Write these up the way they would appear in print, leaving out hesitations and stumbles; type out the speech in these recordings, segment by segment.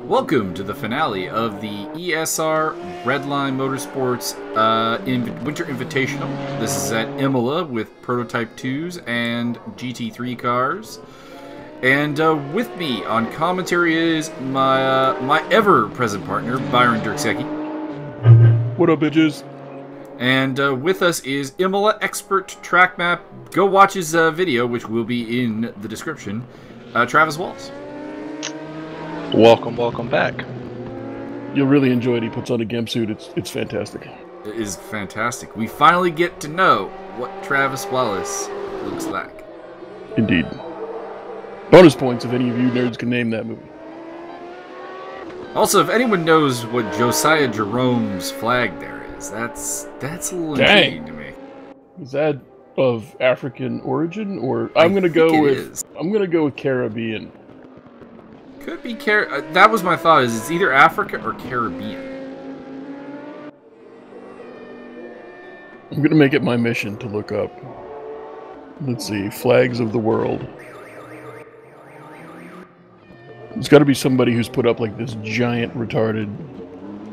Welcome to the finale of the ESR Redline Motorsports Winter Invitational. This is at Imola with Prototype 2s and GT3 cars. And with me on commentary is my ever-present partner, Byron Derksecchi. What up, bitches? And with us is Imola Expert Track Map. Go watch his video, which will be in the description. Travis Wallace. Welcome back. You'll really enjoy it. He puts on a gimp suit. It's fantastic. It is fantastic. We finally get to know what Travis Wallace looks like. Indeed. Bonus points if any of you nerds can name that movie. Also, if anyone knows what Josiah Jerome's flag there is, that's a little intriguing to me. Is that of African origin, or I'm gonna go with Caribbean. Could be that was my thought. Is it's either Africa or Caribbean. I'm gonna make it my mission to look up. Let's see, flags of the world. It's got to be somebody who's put up like this giant retarded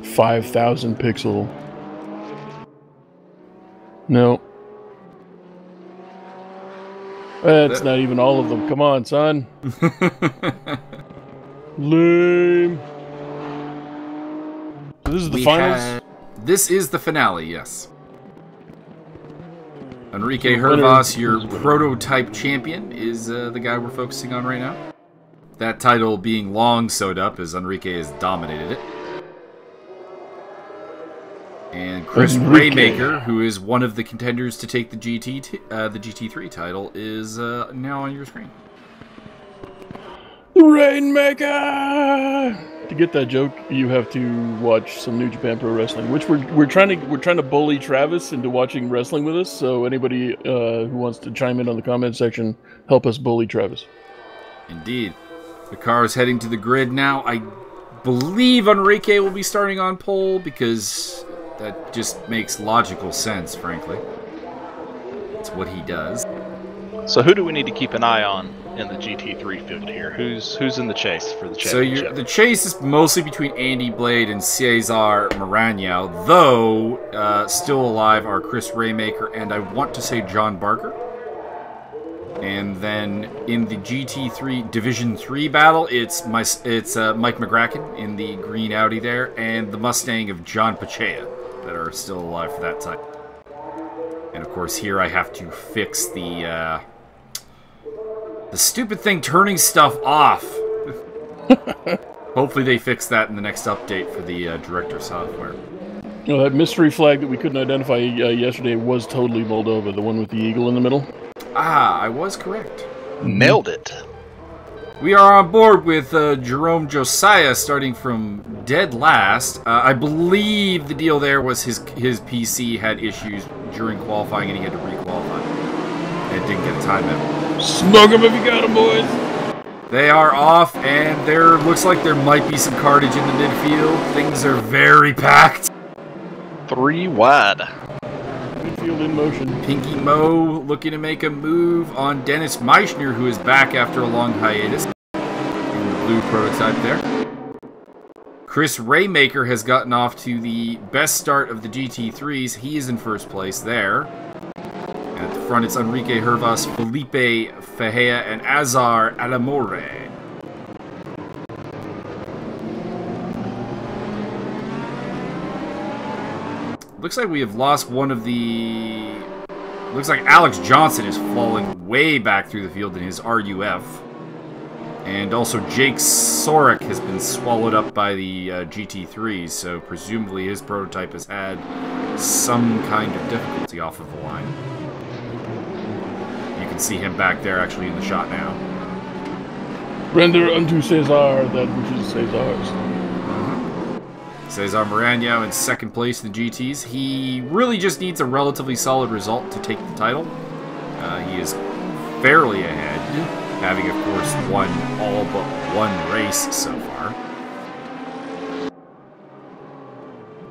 5,000 pixel. No. That's not even all of them. Come on, son. Lame. So this is the finals? This is the finale, yes. Enrique Hervas, your prototype champion, is the guy we're focusing on right now. That title being long sewed up as Enrique has dominated it. And Chris Raymaker, who is one of the contenders to take the GT3 title, is now on your screen. Rainmaker! To get that joke, you have to watch some New Japan Pro Wrestling, which we're trying to bully Travis into watching wrestling with us. So anybody who wants to chime in on the comment section, help us bully Travis. Indeed. The car is heading to the grid now. I believe Enrique will be starting on pole because that just makes logical sense, frankly. It's what he does. So who do we need to keep an eye on in the GT3 field here? Who's in the chase for the championship? So the chase is mostly between Andy Blade and Cesar Maranhao, though still alive are Chris Raymaker and I want to say John Barker. And then in the GT3 Division 3 battle, it's Mike McGracken in the green Audi there, and the Mustang of John Pecchia that are still alive for that time. And of course here I have to fix the stupid thing turning stuff off. Hopefully they fix that in the next update for the director software. You know, that mystery flag that we couldn't identify yesterday was totally Moldova, the one with the eagle in the middle. Ah, I was correct. Nailed it. We are on board with Jerome Josiah starting from dead last. I believe the deal there was his PC had issues during qualifying and he had to re-qualify. And didn't get a time out. Smoke him if you got him, boys! They are off, and there looks like there might be some cartage in the midfield. Things are very packed. 3 wide. Midfield in motion. Pinky Mo looking to make a move on Dennis Meichner, who is back after a long hiatus. In the blue prototype there. Chris Raymaker has gotten off to the best start of the GT3s. He is in first place there. At the front, it's Enrique Hervas, Felipe Fejea, and Azar Alamore. Looks like we have lost one of the... Looks like Alex Johnson is falling way back through the field in his RUF. And also Jake Sorek has been swallowed up by the GT3s, so presumably his prototype has had some kind of difficulty off of the line. You can see him back there actually in the shot now. Render unto Cesar that which is Cesar's. Cesar Maranhao in second place in the GTs. He really just needs a relatively solid result to take the title. He is fairly ahead, having of course won all but one race so far.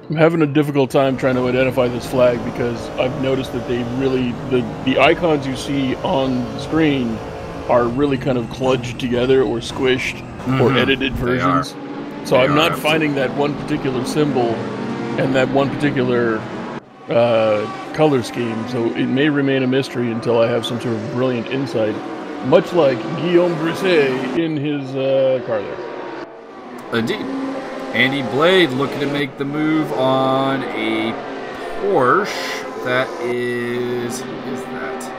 I'm having a difficult time trying to identify this flag because I've noticed that they really, the icons you see on the screen are really kind of kludged together or squished or edited versions. So I'm not up to. finding that one particular symbol and that one particular color scheme, so it may remain a mystery until I have some sort of brilliant insight, much like Guillaume Brisset in his car there. Indeed. Andy Blade looking to make the move on a Porsche that is... Who is that?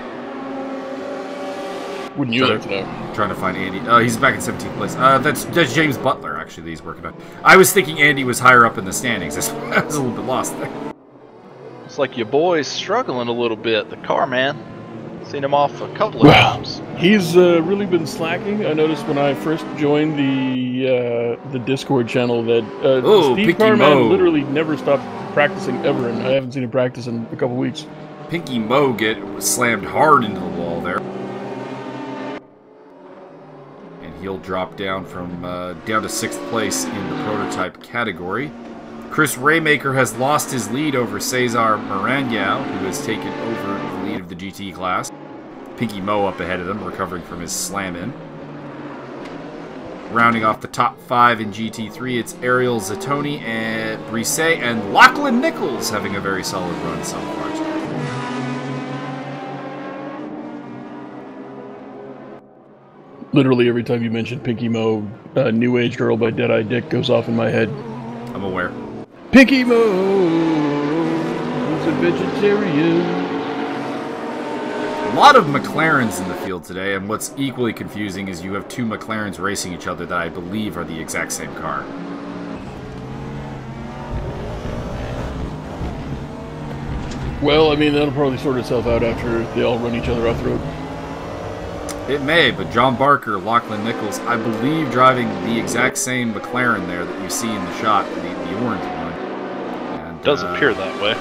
Wouldn't you like to know? Trying to find Andy. He's back in 17th place. That's James Butler, actually, that he's working on. I was thinking Andy was higher up in the standings. I was a little bit lost there. It's like your boy's struggling a little bit. The car man. Seen him off a couple of times. He's really been slacking. I noticed when I first joined the Discord channel that Steve Carman literally never stopped practicing ever, and I haven't seen him practice in a couple weeks. Pinky Mo get slammed hard into the wall there. And he'll drop down from down to 6th place in the prototype category. Chris Raymaker has lost his lead over Cesar Maranhao, who has taken over the lead of the GT class. Pinky Mo up ahead of them, recovering from his slam-in. Rounding off the top 5 in GT3, it's Ariel Zatoni and Brisset and Lachlan Nichols having a very solid run so far. Literally every time you mention Pinky Mo, New Age Girl by Dead Eye Dick goes off in my head. I'm aware. Pinky Mo is a vegetarian. A lot of McLarens in the field today, and what's equally confusing is you have 2 McLarens racing each other that I believe are the exact same car. Well, I mean, that'll probably sort itself out after they all run each other off the road. It may, but John Barker, Lachlan Nichols, I believe driving the exact same McLaren there that you see in the shot, the orange one. And, does appear that way.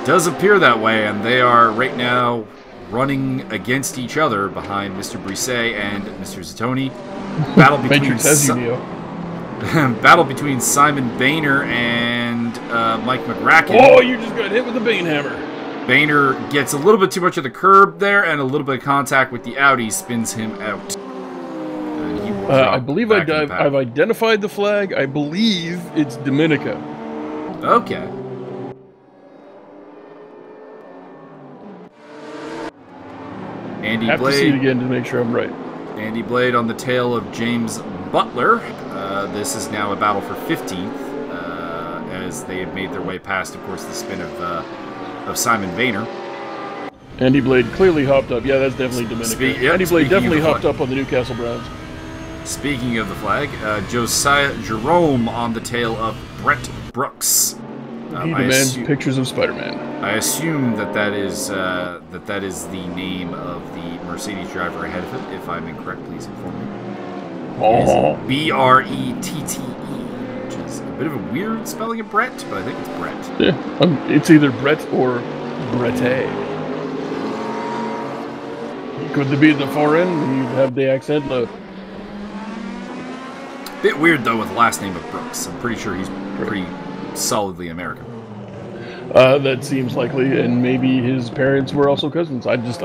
Does appear that way, and they are right now running against each other behind Mr. Brisset and Mr. Zatoni. Battle between battle between Simon Boehner and Mike McRacken. Oh, you just got hit with a Bane hammer. Boehner gets a little bit too much of the curb there, and a little bit of contact with the Audi spins him out. I believe I've identified the flag. I believe it's Dominica. Okay. Andy Have Blade. to see it again to make sure I'm right. Andy Blade on the tail of James Butler. This is now a battle for 15th, as they have made their way past, of course, the spin of Simon Boehner. Andy Blade clearly hopped up. Yeah, that's definitely Dominica. Andy Blade definitely hopped up on the Newcastle Browns. Speaking of the flag, Josiah Jerome on the tail of Brett Brooks. He demands pictures of Spider-Man. I assume that is the name of the Mercedes driver ahead of it. If I'm incorrect, please inform me. Oh. Brette, which is a bit of a weird spelling of Brett, but I think it's Brett. Yeah, it's either Brett or Brette. Could there be the foreign? You have the accent. Bit weird though with the last name of Brooks. I'm pretty sure he's pretty solidly American. That seems likely, and maybe his parents were also cousins. I'm just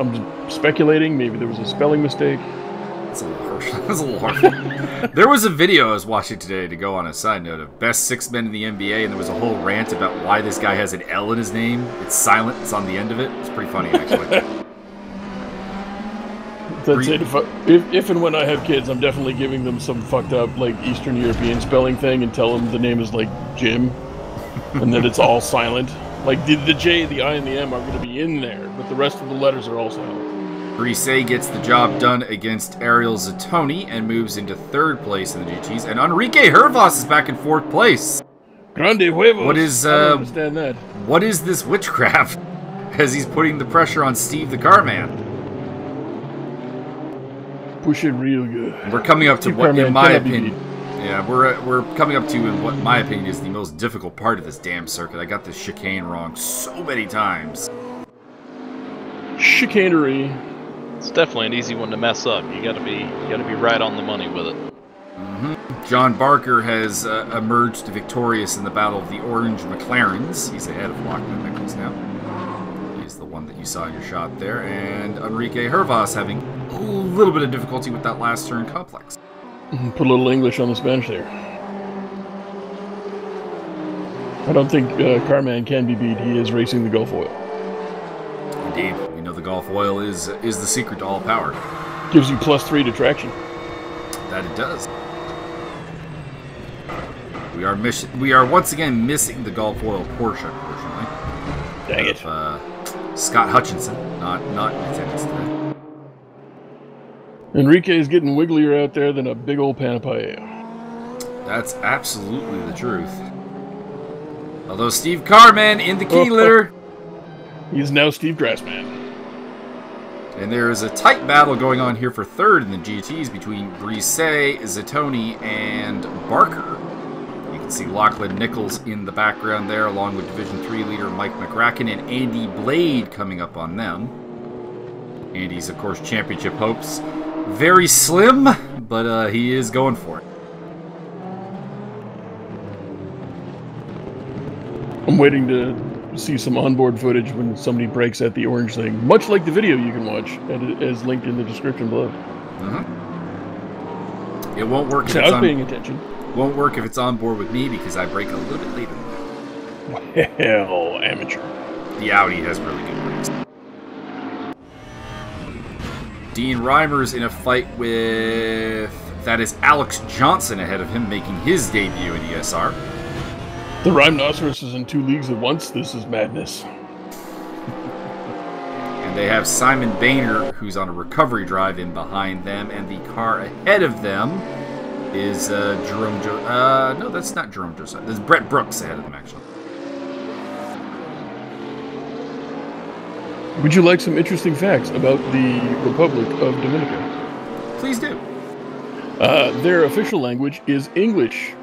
speculating. Maybe there was a spelling mistake. That's a little harsh. That's a little harsh. There was a video I was watching today, to go on a side note, of best 6 men in the NBA, and there was a whole rant about why this guy has an L in his name. It's silent. It's on the end of it. It's pretty funny, actually. That's it. If and when I have kids, I'm definitely giving them some fucked up, like, Eastern European spelling thing and tell them the name is, like, Jim, and that it's all silent. Like, the J, the I, and the M are going to be in there, but the rest of the letters are all silent. Brisset gets the job done against Ariel Zatoni and moves into 3rd place in the GTs, and Enrique Hervas is back in 4th place. Grande huevos. What is, I don't understand that. What is this witchcraft? As he's putting the pressure on Steve the Carman. Push it real good. We're coming up to Steve what, Carman in my cannot be opinion, yeah, we're coming up to, in what my opinion is the most difficult part of this damn circuit. I got this chicane wrong so many times. Chicanery. It's definitely an easy one to mess up. You gotta be right on the money with it. John Barker has emerged victorious in the battle of the Orange McLarens. He's ahead of Lachlan Nichols now. He's the one that you saw in your shot there, and Enrique Hervas having a little bit of difficulty with that last turn complex. Put a little English on the Spanish there. I don't think Carman can be beat. He is racing the Gulf Oil. Indeed. We know the Gulf Oil is the secret to all power. Gives you +3 to traction. That it does. We are once again missing the Gulf Oil Porsche, unfortunately. Dang it. Scott Hutchinson, not in attendance today. Enrique is getting wigglier out there than a big old pan of paella. That's absolutely the truth. Although Steve Carman in the key litter. He is now Steve Grassman. And there is a tight battle going on here for third in the GTs between Brisset, Zatoni, and Barker. You can see Lachlan Nichols in the background there, along with Division 3 leader Mike McRacken and Andy Blade coming up on them. Andy's, of course, championship hopes. Very slim, but he is going for it. I'm waiting to see some onboard footage when somebody breaks at the orange thing, much like the video you can watch, as linked in the description below. It won't work. So I was paying attention. Won't work if it's on board with me because I break a little bit later than that. Well, amateur. The Audi has really good brakes. Dean Reimer's in a fight with... That is Alex Johnson ahead of him, making his debut in ESR. The Rhinoceros is in 2 leagues at once. This is madness. And they have Simon Boehner, who's on a recovery drive in behind them, and the car ahead of them is Jerome... no, that's not Jerome Josiah. There's Brett Brooks ahead of them, actually. Would you like some interesting facts about the Republic of Dominica? Please do. Their official language is English,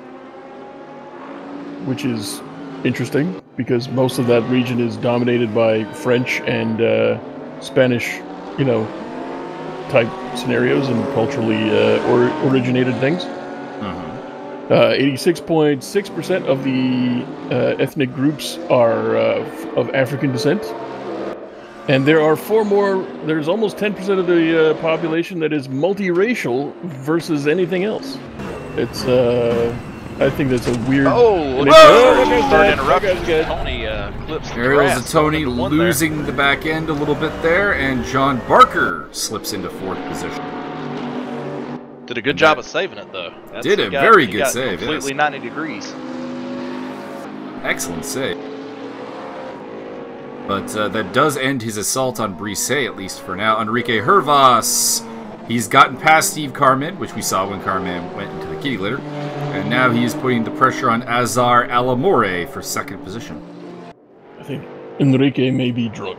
which is interesting because most of that region is dominated by French and Spanish, type scenarios and culturally originated things. 86.6% of the ethnic groups are of African descent. And there are there's almost 10% of the population that is multiracial versus anything else. It's, I think that's a weird... Oh, Tony clips the Ariel grass. Zatoni losing the back end a little bit there, and John Barker slips into 4th position. Did a good job of saving it, though. Did a very good save, Completely yes. 90 degrees. Excellent save. But that does end his assault on Brisset, at least for now. Enrique Hervas, he's gotten past Steve Carman, which we saw when Carman went into the kitty litter. And now he is putting the pressure on Azar Alamore for 2nd position. I think Enrique may be drunk.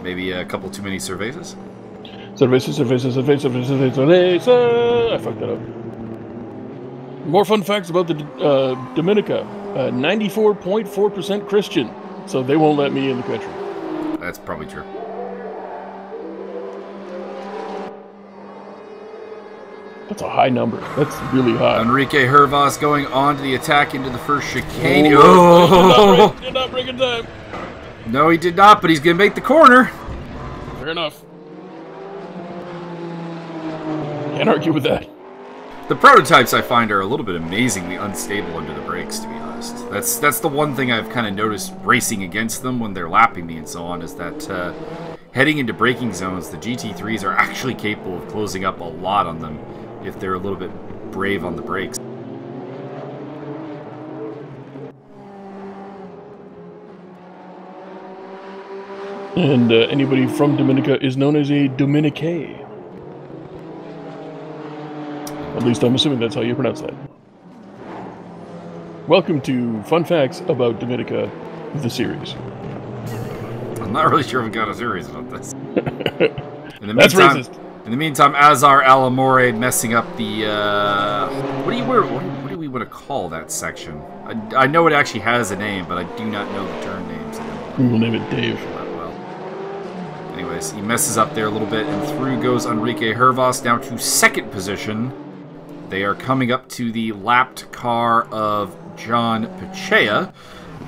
Maybe a couple too many cervezas? Cerveza. I fucked that up. More fun facts about the Dominica. 94.4% Christian. So they won't let me in the country. That's probably true. That's a high number. That's really high. Enrique Hervas going on to the attack into the first chicane. Oh! Did not break in time. No, he did not, but he's going to make the corner. Fair enough. Can't argue with that. The prototypes, I find, are a little bit amazingly unstable under the brakes, to be honest. That's the one thing I've kind of noticed racing against them when they're lapping me and so on, is that heading into braking zones, the GT3s are actually capable of closing up a lot on them if they're a little bit brave on the brakes. And anybody from Dominica is known as a Dominique. At least I'm assuming that's how you pronounce that. Welcome to Fun Facts About Dominica, the series. I'm not really sure if we got a series about this. That's racist. In the meantime, Azar Alamore messing up the, what do we want to call that section? I know it actually has a name, but I do not know the turn names. We will name it Dave. Well, anyways, he messes up there a little bit, and through goes Enrique Hervas down to 2nd position. They are coming up to the lapped car of John Pecchia.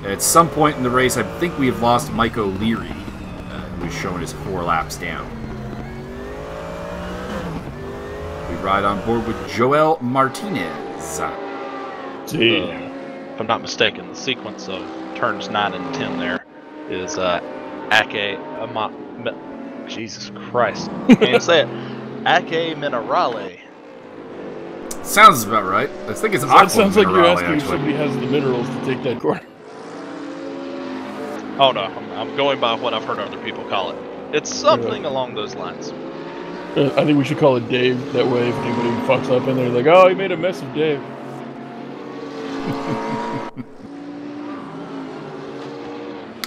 At some point in the race, I think we have lost Mike O'Leary, who is showing his 4 laps down. We ride on board with Joel Martinez. See. if I'm not mistaken, the sequence of turns 9 and 10 there is Jesus Christ, can't even say it. Ake Minerale. Sounds about right. I think it's That sounds like you're Minerale, asking if somebody has the minerals to take that corner. Oh no, I'm going by what I've heard other people call it. It's something along those lines. I think we should call it Dave. That way, if anybody fucks up in there, like, oh, he made a mess of Dave.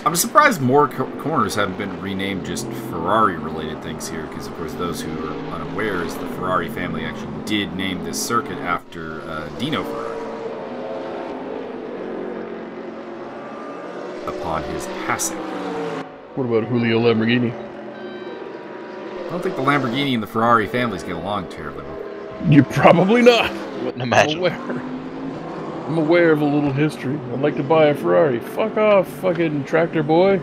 I'm surprised more corners haven't been renamed just Ferrari-related things here, because, of course, those who are unaware is the Ferrari family actually did name this circuit after Dino Ferrari upon his passing. What about Julio Lamborghini? I don't think the Lamborghini and the Ferrari families get along terribly well. You're probably not. Wouldn't imagine. I'm aware of a little history. I'd like to buy a Ferrari. Fuck off, fucking tractor boy.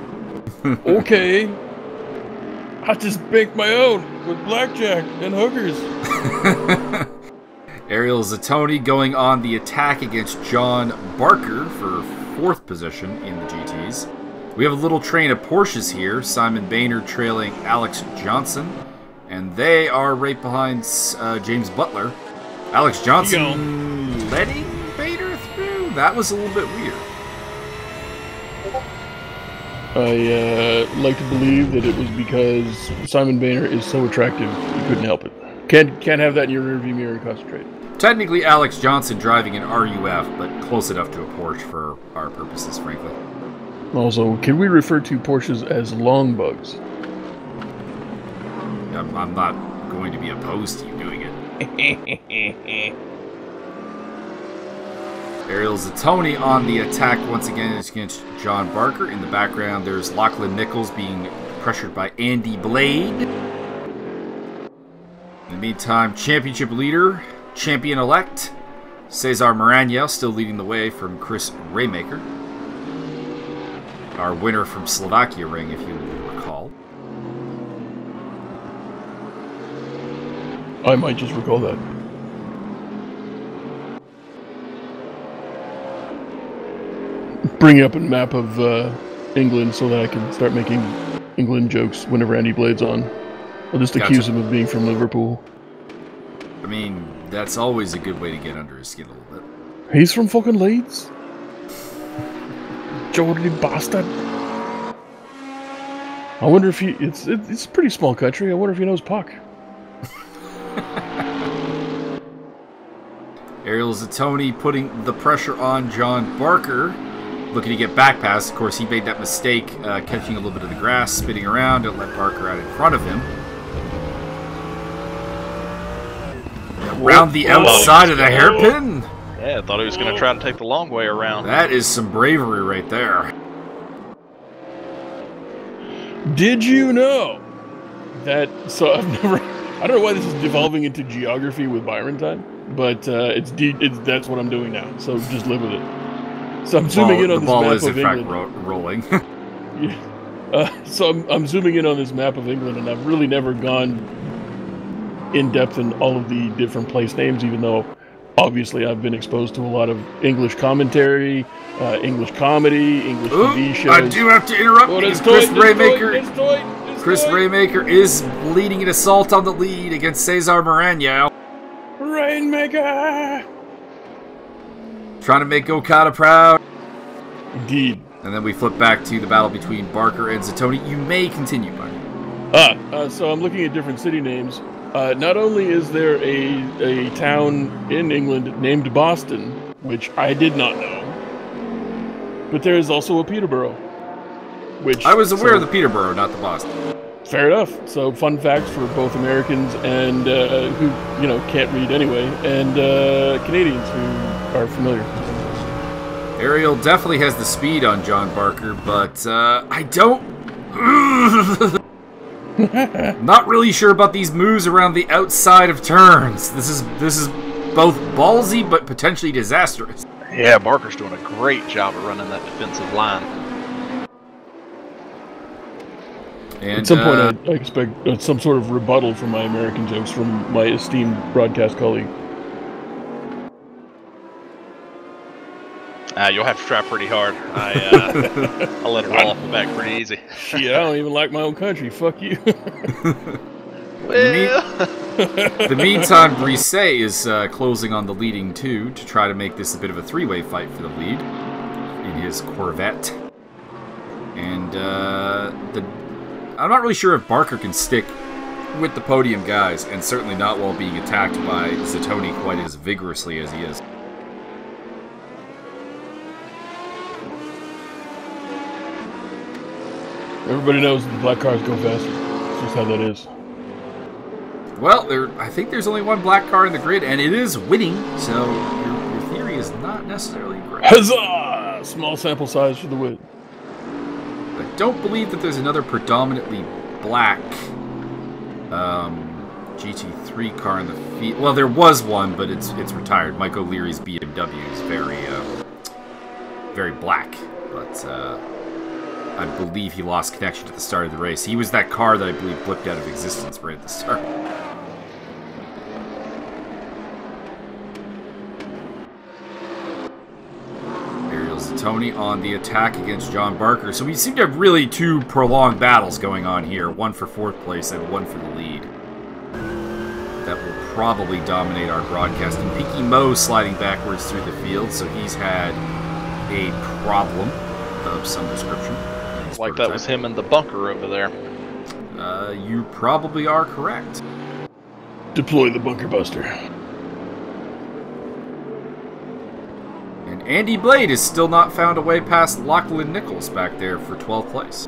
Okay. I just baked my own with blackjack and hookers. Ariel Zattoni going on the attack against John Barker for 4th position in the GTs. We have a little train of Porsches here. Simon Boehner trailing Alex Johnson. And they are right behind James Butler. Alex Johnson letting Boehner through? That was a little bit weird. I like to believe that it was because Simon Boehner is so attractive, you couldn't help it. Can't have that in your rearview mirror and concentrate. Technically, Alex Johnson driving an RUF, but close enough to a Porsche for our purposes, frankly. Also, can we refer to Porsches as long bugs? I'm not going to be opposed to you doing it. Ariel Zattoni on the attack once again against John Barker. In the background, there's Lachlan Nichols being pressured by Andy Blade. In the meantime, championship leader, champion-elect, Cesar Maranhao still leading the way from Chris Raymaker. Our winner from Slovakia ring, if you recall. I might just recall that. Bring up a map of England so that I can start making England jokes whenever Andy Blade's on. I'll just accuse him of being from Liverpool. I mean, that's always a good way to get under his skin a little bit. He's from fucking Leeds. Jordy bastard. I wonder if it's a pretty small country. I wonder if he knows Puck. Ariel Zattoni putting the pressure on John Barker. Looking to get back past. Of course, he made that mistake, catching a little bit of the grass, spinning around, and let Barker out in front of him. Around the outside of the hairpin? Yeah, I thought he was going to try to take the long way around. That is some bravery right there. Did you know that? So I don't know why this is devolving into geography with Byron time, but that's what I'm doing now. So just live with it. So I'm zooming in on this map of England. Rolling. Yeah. So I'm zooming in on this map of England, and I've really never gone in depth in all of the different place names, even though obviously I've been exposed to a lot of English commentary, English comedy, English TV shows. I do have to interrupt because Chris Raymaker is leading an assault on the lead against Cesar Maranhao. Rainmaker! Trying to make Okada proud. Indeed. And then we flip back to the battle between Barker and Zattoni. You may continue, Byron. So I'm looking at different city names. Not only is there a town in England named Boston, which I did not know, but there is also a Peterborough. Which I was aware of the Peterborough, not the Boston. Fair enough. So fun facts for both Americans and who can't read anyway, and Canadians who are familiar. Ariel definitely has the speed on John Barker, but I don't. Not really sure about these moves around the outside of turns. This is both ballsy but potentially disastrous. Yeah, Barker's doing a great job of running that defensive line. And at some point, I expect some sort of rebuttal from my American jokes from my esteemed broadcast colleague. You'll have to try pretty hard. I let it roll off the back pretty easy. Shit, I don't even like my own country. Fuck you. Well, the meantime, Brisset is closing on the leading two to try to make this a bit of a three-way fight for the lead in his Corvette. And I'm not really sure if Barker can stick with the podium guys, and certainly not while being attacked by Zettoni quite as vigorously as he is. Everybody knows that the black cars go faster. That's just how that is. Well, I think there's only one black car in the grid, and it is winning, so your theory is not necessarily correct. Huzzah! Small sample size for the win. I don't believe that there's another predominantly black GT3 car in the field. Well, there was one, but it's retired. Mike O'Leary's BMW is very black, but I believe he lost connection at the start of the race. He was that car that I believe blipped out of existence right at the start. Tony on the attack against John Barker. So we seem to have really two prolonged battles going on here. One for fourth place and one for the lead. That will probably dominate our broadcast. And Pinky Mo sliding backwards through the field, so he's had a problem of some description. It's like that was him in the bunker over there. You probably are correct. Deploy the bunker buster. Andy Blade has still not found a way past Lachlan Nichols back there for 12th place.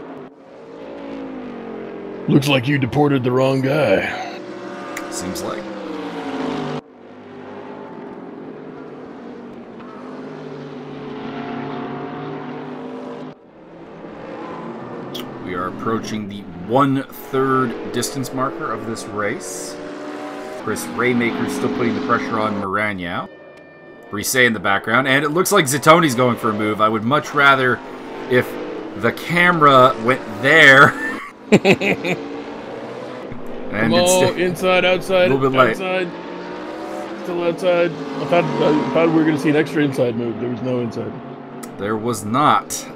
Looks like you deported the wrong guy. Seems like. We are approaching the 1/3 distance marker of this race. Chris Raymaker still putting the pressure on Maranhao. Brisset in the background, and it looks like Zettoni's going for a move. I would much rather if the camera went there. And inside, outside, a little bit outside. Still outside. I thought we were going to see an extra inside move. There was no inside. There was not.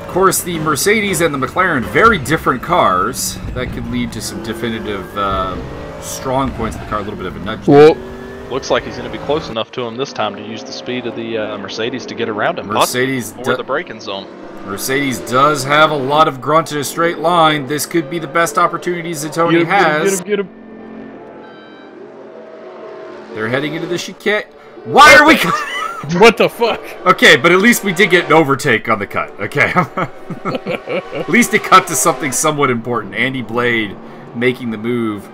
Of course, the Mercedes and the McLaren, very different cars. That could lead to some definitive strong points of the car, a little bit of a nudge. Well, looks like he's going to be close enough to him this time to use the speed of the Mercedes to get around him. Mercedes or the braking zone. Mercedes does have a lot of grunt in a straight line. This could be the best opportunity Zettoni has. Get him. They're heading into the chicane. Why are we? What the fuck? Okay, but at least we did get an overtake on the cut. Okay. At least it cut to something somewhat important. Andy Blade making the move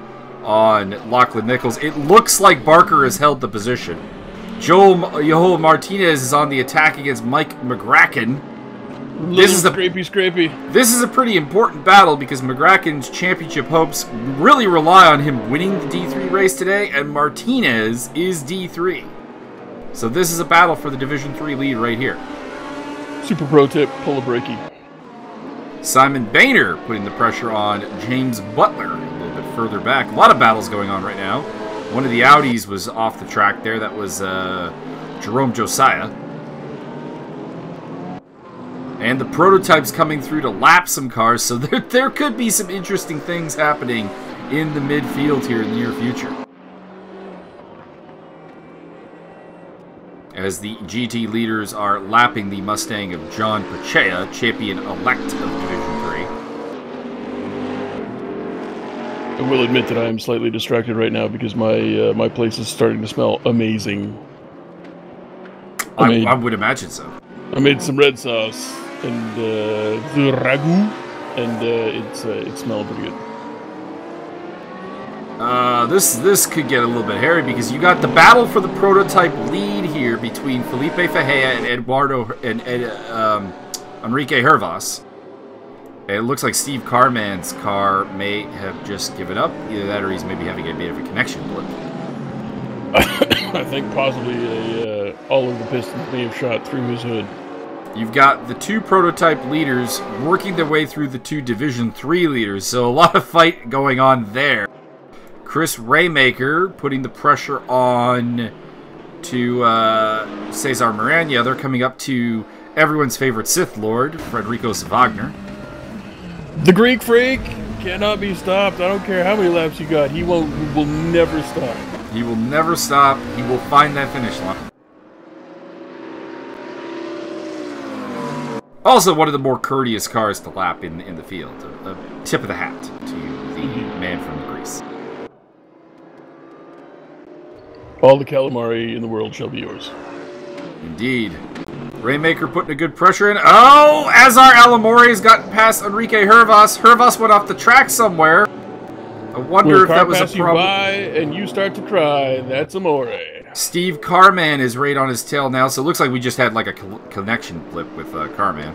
on Lachlan Nichols. It looks like Barker has held the position. Joel Martinez is on the attack against Mike McGracken. This is scrapey. This is a pretty important battle because McGracken's championship hopes really rely on him winning the D3 race today, and Martinez is D3. So this is a battle for the Division 3 lead right here. Super pro tip, pull a brakie. Simon Boehner putting the pressure on James Butler a little bit further back. A lot of battles going on right now. One of the Audis was off the track there. That was Jerome Josiah. And the prototype's coming through to lap some cars, so there could be some interesting things happening in the midfield here in the near future. As the GT leaders are lapping the Mustang of John Pecchia, champion-elect of Division 3. I will admit that I am slightly distracted right now because my place is starting to smell amazing. I would imagine so. I made some red sauce and the ragu, and it's smelling pretty good. This could get a little bit hairy because you got the battle for the prototype lead here between Felipe Fajea and Enrique Hervas. It looks like Steve Carman's car may have just given up. Either that or he's maybe having a bit of a connection blip. I think possibly all of the pistons may have shot through his hood. You've got the two prototype leaders working their way through the two Division 3 leaders, so a lot of fight going on there. Chris Raymaker putting the pressure on to Cesar Maragna. They're coming up to everyone's favorite Sith Lord, Federico Wagner. The Greek freak cannot be stopped. I don't care how many laps you got. He will never stop. He will never stop. He will find that finish line. Also, one of the more courteous cars to lap in the field. A tip of the hat to the man from Greece. All the calamari in the world shall be yours. Indeed. Rainmaker putting a good pressure in. Oh! Azar Alamore has gotten past Enrique Hervas. Hervas went off the track somewhere. I wonder if that was a problem. You by and you start to cry. That's Amore. Steve Carman is right on his tail now, so it looks like we just had like a connection flip with Carman.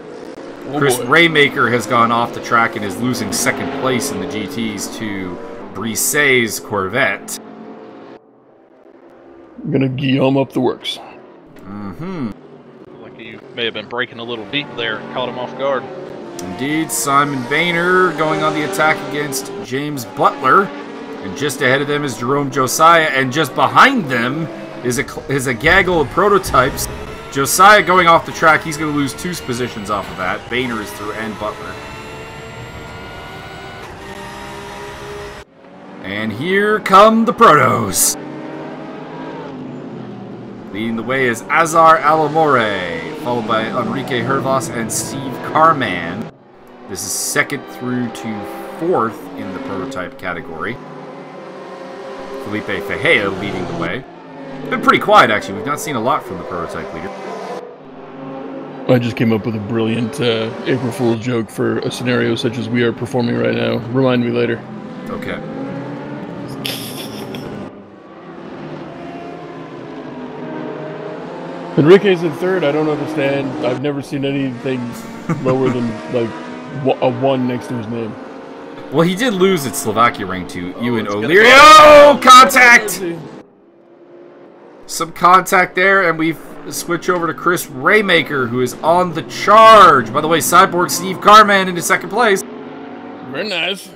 Oh Chris boy. Rainmaker has gone off the track and is losing second place in the GTs to Brisset's Corvette. I'm gonna Guillaume up the works. Mm-hmm. Like you may have been breaking a little deep there. Caught him off guard. Indeed, Simon Boehner going on the attack against James Butler. And just ahead of them is Jerome Josiah, and just behind them is a gaggle of prototypes. Josiah going off the track, he's going to lose 2 positions off of that. Boehner is through, and Butler. And here come the Protos. Leading the way is Azar Alamore, followed by Enrique Hervas and Steve Carman. This is 2nd through to 4th in the prototype category. Felipe Fejea leading the way. It's been pretty quiet, actually. We've not seen a lot from the prototype leader. I just came up with a brilliant April Fool's joke for a scenario such as we are performing right now. Remind me later. Okay. Enrique's in 3rd. I don't understand. I've never seen anything lower than like a 1 next to his name. Well, he did lose at Slovakia rank to Ewan it's O'Leary. Oh, contact! Some contact there, and we switch over to Chris Rainmaker, who is on the charge. By the way, Cyborg Steve Carman into 2nd place. Very nice.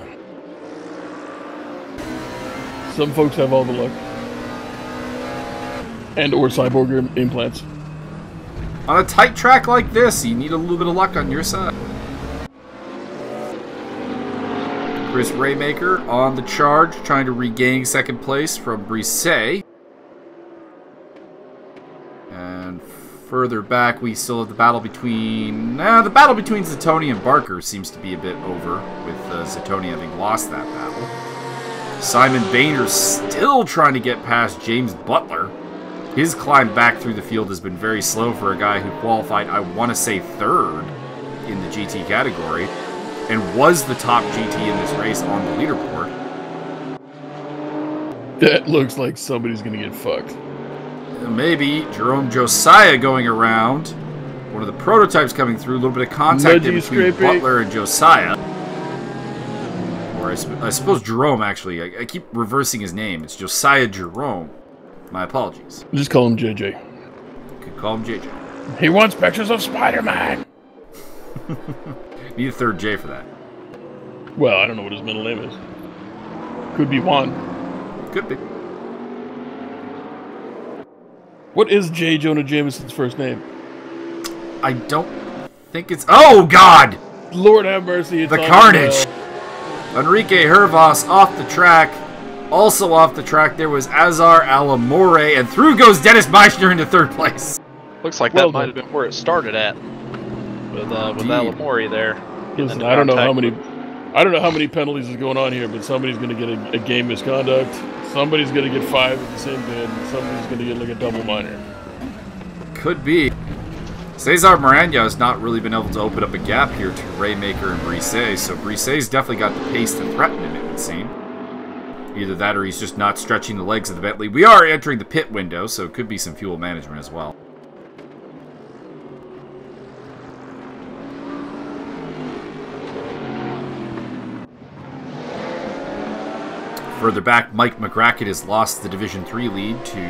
Some folks have all the luck. And or cyborg implants. On a tight track like this, you need a little bit of luck on your side. Chris Rainmaker on the charge, trying to regain 2nd place from Brisset. And further back, we still have the battle between... the battle between Zatoni and Barker seems to be a bit over, with Zatoni having lost that battle. Simon Boehner still trying to get past James Butler. His climb back through the field has been very slow for a guy who qualified, I want to say, 3rd in the GT category, and was the top GT in this race on the leaderboard. That looks like somebody's gonna get fucked. Maybe Jerome Josiah going around. One of the prototypes coming through. A little bit of contact in between Butler and Josiah. Or I suppose Jerome, actually. I keep reversing his name. It's Josiah Jerome. My apologies. Just call him JJ. You could call him JJ. He wants pictures of Spider-Man. Need a 3rd J for that. Well, I don't know what his middle name is. Could be Juan. Could be. What is J. Jonah Jameson's first name? I don't think it's... Oh, God! Lord have mercy. It's the carnage! Enrique Hervas off the track. Also off the track, there was Azar Alamore, and through goes Dennis Meissner into 3rd place. Looks like that might have been where it started at, with Alamore there. Listen, I don't know how many penalties is going on here, but somebody's going to get a game misconduct. Somebody's going to get 5 at the same bid. Somebody's going to get like a double minor. Could be. Cesar Maragna has not really been able to open up a gap here to Rainmaker and Brisset, so Brisset's definitely got the pace to threaten him, it would seem. Either that or he's just not stretching the legs of the Bentley. We are entering the pit window, so it could be some fuel management as well. Further back, Mike McGrackett has lost the Division 3 lead to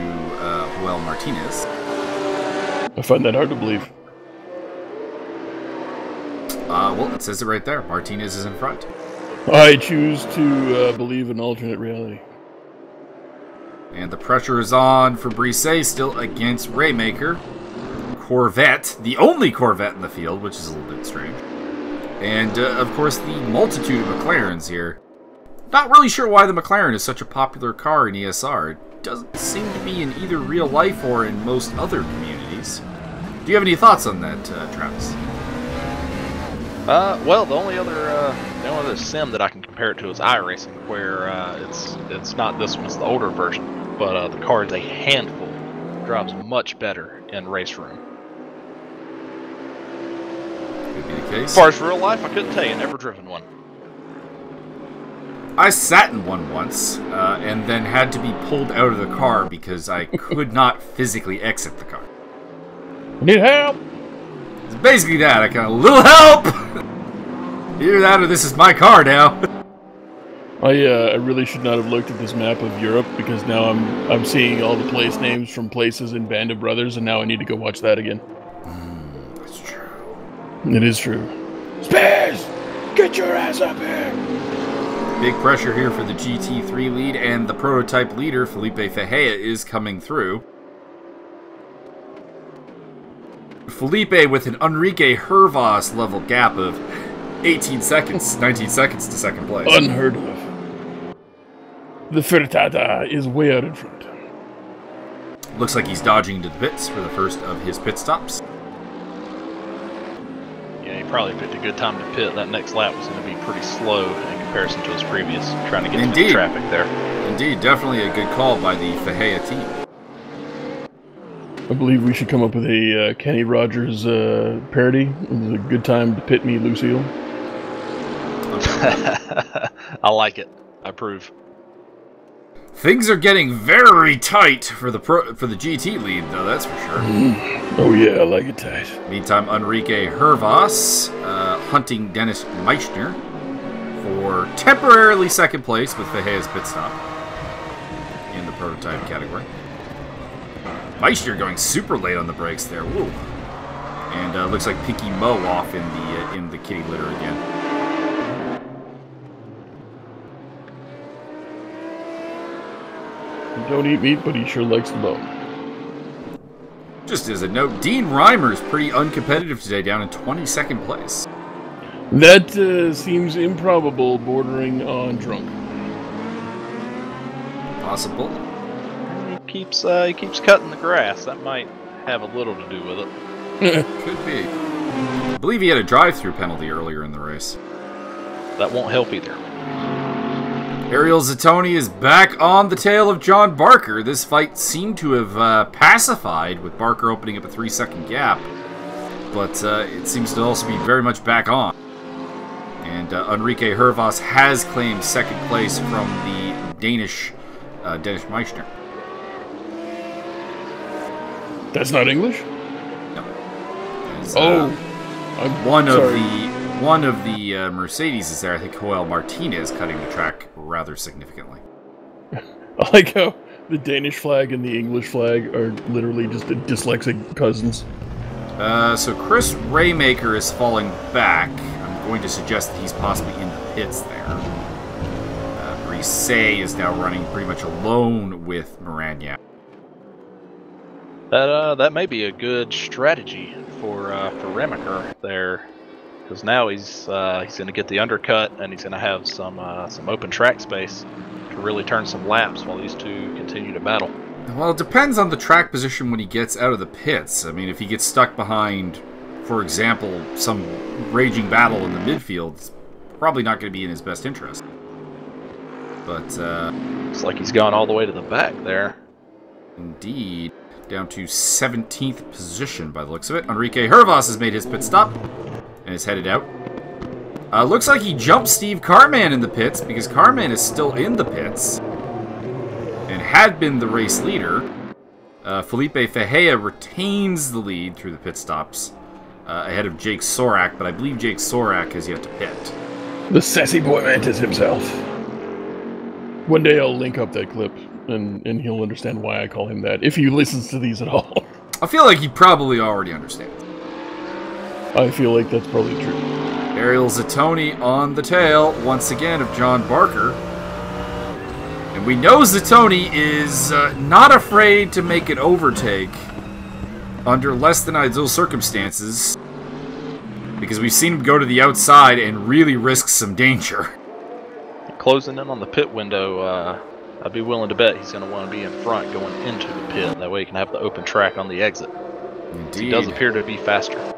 Joel Martinez. I find that hard to believe. Well, it says it right there. Martinez is in front. I choose to believe in alternate reality. And the pressure is on for Brise, still against Raymaker. Corvette, the only Corvette in the field, which is a little bit strange. And, of course, the multitude of McLarens here. Not really sure why the McLaren is such a popular car in ESR. It doesn't seem to be in either real life or in most other communities. Do you have any thoughts on that, Travis? Well, the only other sim that I can compare it to is iRacing, where it's not this one, it's the older version, but the car is a handful. Drives much better in Raceroom. Could be the case. As far as real life, I couldn't tell you. Never driven one. I sat in one once, and then had to be pulled out of the car because I could not physically exit the car. Need help! It's basically that. I kind of, little help! Either that or this is my car now. I really should not have looked at this map of Europe, because now I'm seeing all the place names from places in Band of Brothers, and now I need to go watch that again. That's true. It is true. Spares! Get your ass up here! Big pressure here for the GT3 lead, and the prototype leader, Felipe Pecchia, is coming through. Felipe with an Enrique Hervas level gap of 18 seconds, 19 seconds to second place. Unheard of. The Frittata is way out in front. Looks like he's dodging into the pits for the first of his pit stops. Yeah, he probably picked a good time to pit. That next lap was going to be pretty slow in comparison to his previous, trying to get through the traffic there. Indeed, definitely a good call by the Pecchia team. I believe we should come up with a Kenny Rogers parody. It's a good time to pit me, Lucille. I like it. I approve. Things are getting very tight for the GT lead, though. That's for sure. Oh yeah, I like it tight. Meantime, Enrique Hervas hunting Dennis Meissner for temporarily second place with Pecchia's pit stop in the prototype category. Meissner going super late on the brakes there. Woo. And looks like Pinky Mo off in the kitty litter again. Don't eat meat, but he sure likes the bone. Just as a note, Dean Reimer's pretty uncompetitive today, down in 22nd place. That seems improbable, bordering on drunk. Possible. He keeps cutting the grass. That might have a little to do with it. Could be. I believe he had a drive-through penalty earlier in the race. That won't help either. Ariel Zattoni is back on the tail of John Barker. This fight seemed to have pacified, with Barker opening up a 3-second gap. But it seems to also be very much back on. And Enrique Hervas has claimed second place from the Danish Dennis Meissner. That's not English? No. As, One of the Mercedes is there. I think Joel Martinez cutting the track rather significantly. I like how the Danish flag and the English flag are literally just dyslexic cousins. So Chris Raymaker is falling back. I'm going to suggest that he's possibly in the pits there. Brise is now running pretty much alone with Maranhao. That may be a good strategy for Raymaker there. Because now he's going to get the undercut, and he's going to have some open track space to really turn some laps while these two continue to battle. Well, it depends on the track position when he gets out of the pits. I mean, if he gets stuck behind, for example, some raging battle in the midfield, it's probably not going to be in his best interest. But Looks like he's gone all the way to the back there. Indeed. Down to 17th position by the looks of it. Enrique Hervas has made his pit stop and is headed out. Looks like he jumped Steve Carman in the pits because Carman is still in the pits and had been the race leader. Felipe Pecchia retains the lead through the pit stops ahead of Jake Sorak, but I believe Jake Sorak has yet to pit. The sassy boy Mantis himself. One day I'll link up that clip and he'll understand why I call him that, if he listens to these at all. I feel like he probably already understands. I feel like that's probably true. Ariel Zattoni on the tail once again of John Barker. And We know Zatoni is not afraid to make an overtake under less than ideal circumstances, because we've seen him go to the outside and really risk some danger. Closing in on the pit window, I'd be willing to bet he's going to want to be in front going into the pit. That way he can have the open track on the exit. Indeed. He does appear to be faster.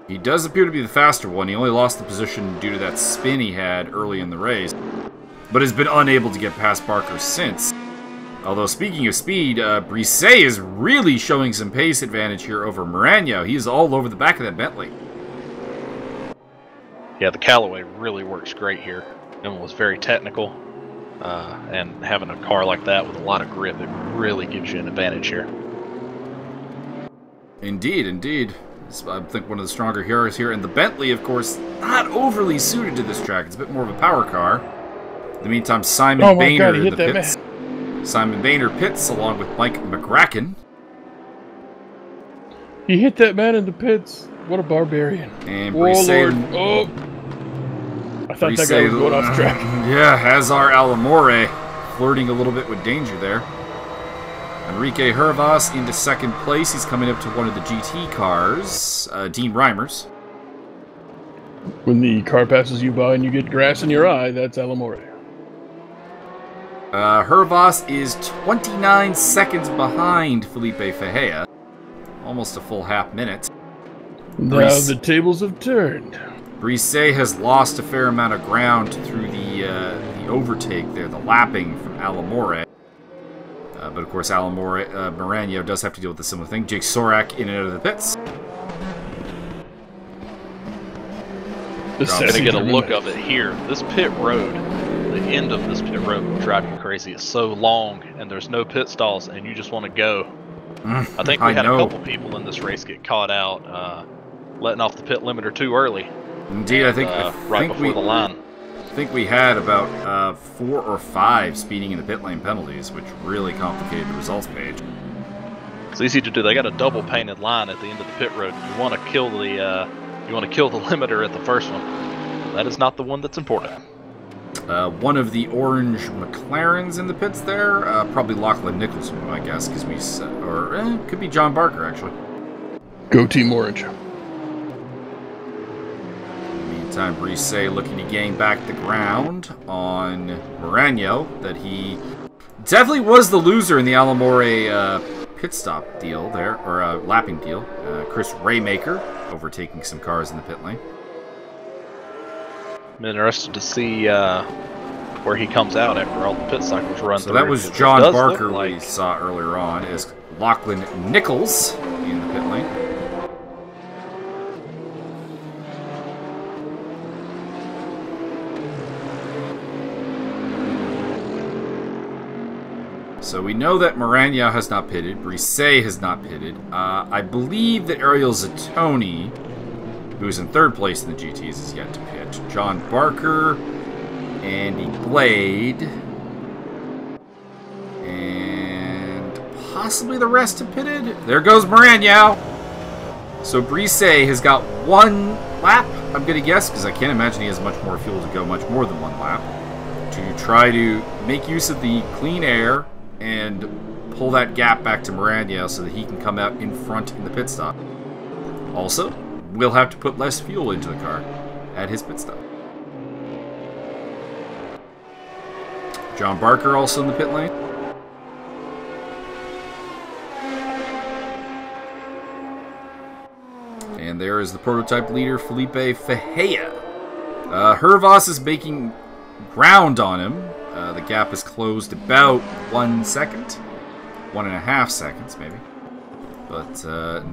He does appear to be the faster one. He only lost the position due to that spin he had early in the race, but has been unable to get past Barker since. Although, speaking of speed, Brisset is really showing some pace advantage here over Maranhao. He is all over the back of that Bentley. Yeah, the Callaway really works great here. It was very technical. And having a car like that with a lot of grip, it really gives you an advantage here. Indeed, indeed. I think one of the stronger heroes here. And the Bentley, of course, not overly suited to this track. It's a bit more of a power car. In the meantime, Simon Boehner in the pits. Simon Boehner pits along with Mike McCracken. He hit that man in the pits. What a barbarian. And Lord. Oh! I thought that guy was going off track. Yeah, Hazar Alamore flirting a little bit with danger there. Enrique Hervas into second place. He's coming up to one of the GT cars, Dean Reimers. When the car passes you by and you get grass in your eye, that's Alamore. Hervas is 29 seconds behind Felipe Pecchia. Almost a full half minute. Now the tables have turned. Brisset has lost a fair amount of ground through the overtake there, the lapping from Alamore. But of course, Maranhao does have to deal with a similar thing. Jake Sorak in and out of the pits. I'm going to get a look of it here. This pit road, the end of this pit road will drive you crazy. It's so long, and there's no pit stalls, and you just want to go. I think we had a couple people in this race get caught out letting off the pit limiter too early. Indeed, I think right before the line. I think we had about 4 or 5 speeding in the pit lane penalties, which really complicated the results page. It's easy to do. They got a double painted line at the end of the pit road. You want to kill the limiter at the first one. That is not the one that's important. One of the orange McLarens in the pits there, probably Lachlan Nichols, I guess, because we said, or it could be John Barker actually. Go Team Orange. Meantime, Brisset looking to gain back the ground on Maranhao. That he definitely was the loser in the Alamore pit stop deal there, or lapping deal. Chris Raymaker overtaking some cars in the pit lane. I'm interested to see where he comes out after all the pit cycles run through. So that was John Barker we saw earlier on, as Lachlan Nichols in the pit lane. So we know that Maranhao has not pitted, Brisset has not pitted. I believe that Ariel Zatoni, who's in third place in the GTs, is yet to pit. John Barker, Andy Blade, and possibly the rest have pitted. There goes Maranhao. So Brisset has got 1 lap, I'm going to guess, because I can't imagine he has much more fuel to go, much more than 1 lap, to try to make use of the clean air and pull that gap back to Maranhao so that he can come out in front in the pit stop. Also, we'll have to put less fuel into the car at his pit stop. John Barker also in the pit lane. And there is the prototype leader, Felipe Pecchia. Hervas is making ground on him. The gap is closed about 1 second. 1.5 seconds, maybe. But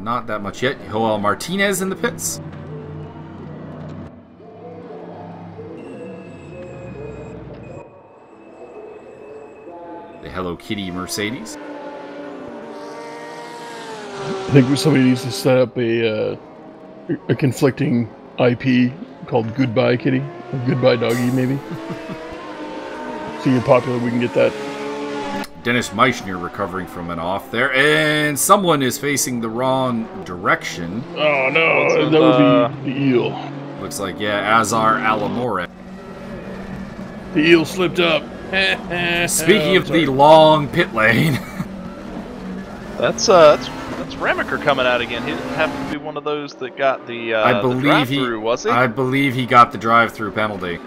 not that much yet. Joel Martinez in the pits. The Hello Kitty Mercedes. I think somebody needs to set up a conflicting IP called Goodbye Kitty. Or Goodbye Doggy, maybe. See how popular we can get that. Dennis Meichner recovering from an off there, and someone is facing the wrong direction. Oh no, that would be the eel. Looks like, yeah, Azar Alamore. The eel slipped up. Speaking of the long pit lane, That's Ramaker coming out again. He didn't happen to be one of those that got the drive-through, was he? I believe he got the drive-through penalty.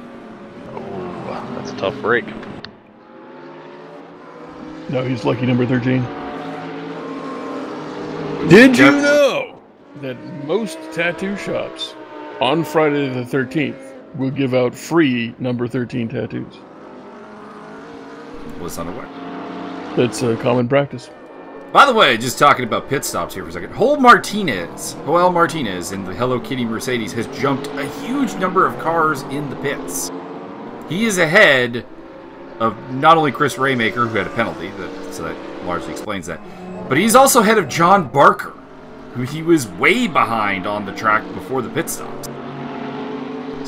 Oh, that's a tough break. No, he's lucky number 13. Did you know that most tattoo shops on Friday the 13th will give out free number 13 tattoos? Was unaware. That's a common practice. By the way, just talking about pit stops here for a second. Joel Martinez in the Hello Kitty Mercedes has jumped a huge number of cars in the pits. He is ahead of not only Chris Raymaker, who had a penalty, so that largely explains that, but he's also ahead of John Barker, who he was way behind on the track before the pit stops.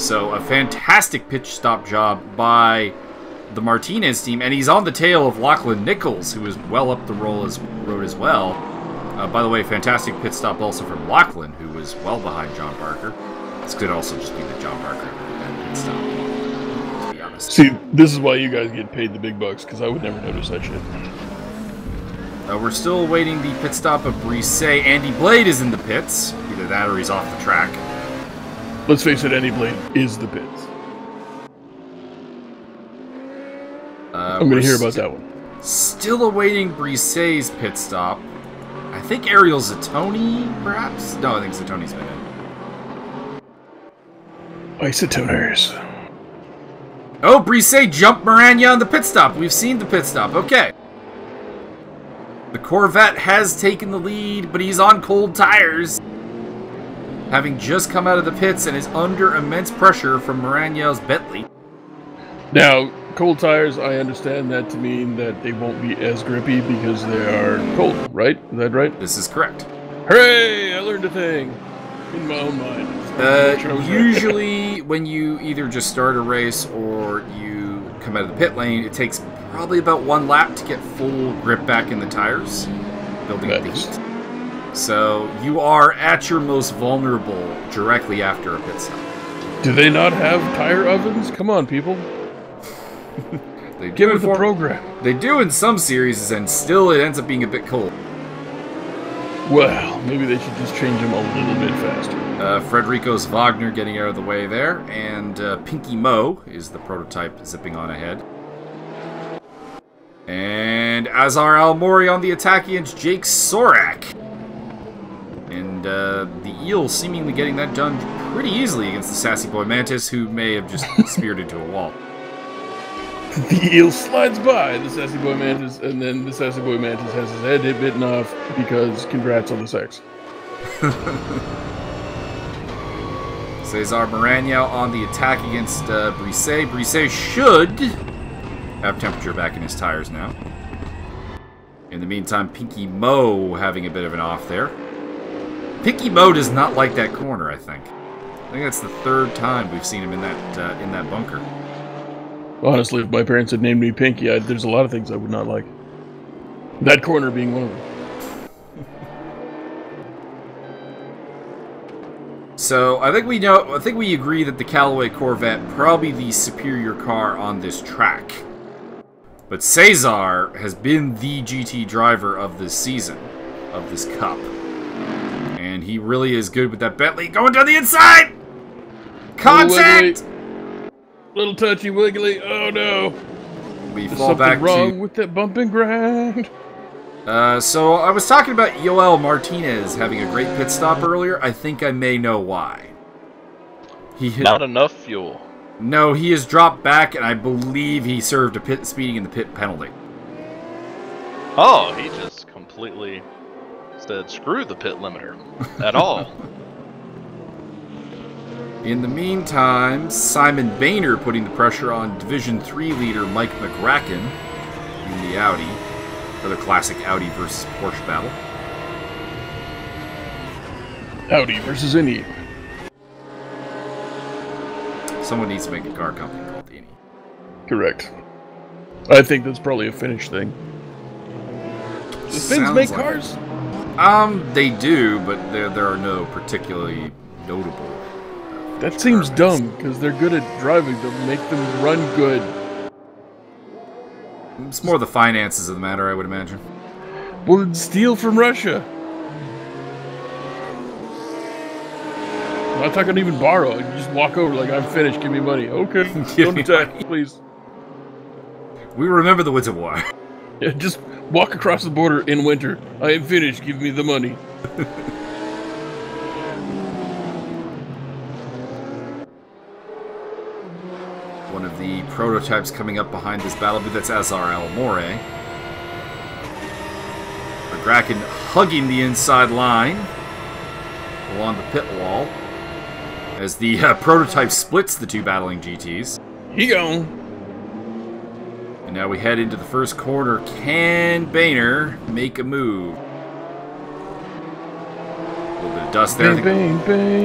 So a fantastic pit stop job by the Martinez team, and he's on the tail of Lachlan Nichols, who is well up the road as well. By the way, fantastic pit stop also from Lachlan, who was well behind John Barker. This could also just be the John Barker pit stop, to be honest. See, this is why you guys get paid the big bucks, because I would never notice that shit. We're still awaiting the pit stop of Brisset. Andy Blade is in the pits. Either that or he's off the track. Let's face it, Andy Blade is the pits. I'm going to hear about that one. Still awaiting Brisset's pit stop. I think Ariel Zatoni, perhaps? No, I think Zatoni's been in. Isotoners. Oh, Brisset jumped Maranhao on the pit stop. We've seen the pit stop. Okay. The Corvette has taken the lead, but he's on cold tires, having just come out of the pits and is under immense pressure from Maranhao's Bentley. Now, cold tires, I understand that to mean that they won't be as grippy because they are cold, right? Is that right? This is correct. Hooray! I learned a thing in my own mind. Usually, when you either just start a race or you come out of the pit lane, it takes probably about one lap to get full grip back in the tires, building up the heat. So you are at your most vulnerable directly after a pit stop. Do they not have tire ovens? Come on, people. They Give it the program. They do in some series, and still it ends up being a bit cold. Well, maybe they should just change them a little bit faster. Frederico's Wagner getting out of the way there, and Pinky Mo is the prototype zipping on ahead. And Azar Almori on the attack against Jake Sorak. And the Eel seemingly getting that done pretty easily against the Sassy Boy Mantis, who may have just speared into a wall. The Eel slides by the Sassy Boy Mantis, and then the Sassy Boy Mantis has his head bitten off because congrats on the sex. Cesar Maranhao on the attack against Brisset. Brisset should have temperature back in his tires now. In the meantime, Pinky Mo having a bit of an off there. Pinky Mo does not like that corner, I think. I think that's the third time we've seen him in that bunker. Honestly, if my parents had named me Pinky, there's a lot of things I would not like. That corner being one of them. So, I think we agree that the Callaway Corvette probably the superior car on this track. But Cesar has been the GT driver of this season, of this cup. And he really is good with that Bentley going down the inside! Contact! Little touchy wiggly. Oh no! We There's fall back something wrong with that bump and grind. So I was talking about Yoel Martinez having a great pit stop earlier. I think I may know why. Not enough fuel. No, he has dropped back, and I believe he served a pit speeding in the pit penalty. Oh, he just completely said screw the pit limiter at all. In the meantime, Simon Boehner putting the pressure on Division 3 leader Mike McRacken in the Audi for the classic Audi versus Porsche battle. Audi versus Indy. Someone needs to make a car company called Indy. Correct. I think that's probably a Finnish thing. Do Finns make cars? They do, but there are no particularly notable. That seems dumb, because they're good at driving them, make them run good. It's more the finances of the matter, I would imagine. Well, it's steal from Russia. I'm not talking even borrow. You just walk over like, I'm finished, give me money. Okay, don't attack, please. We remember the Woods of War. Yeah, just walk across the border in winter. I am finished, give me the money. One of the prototypes coming up behind this battle booth, that's Cesar Almore. McGracken hugging the inside line along the pit wall as the prototype splits the two battling GTs. He gone. And now we head into the first corner. Can Boehner make a move? A little bit of dust there. I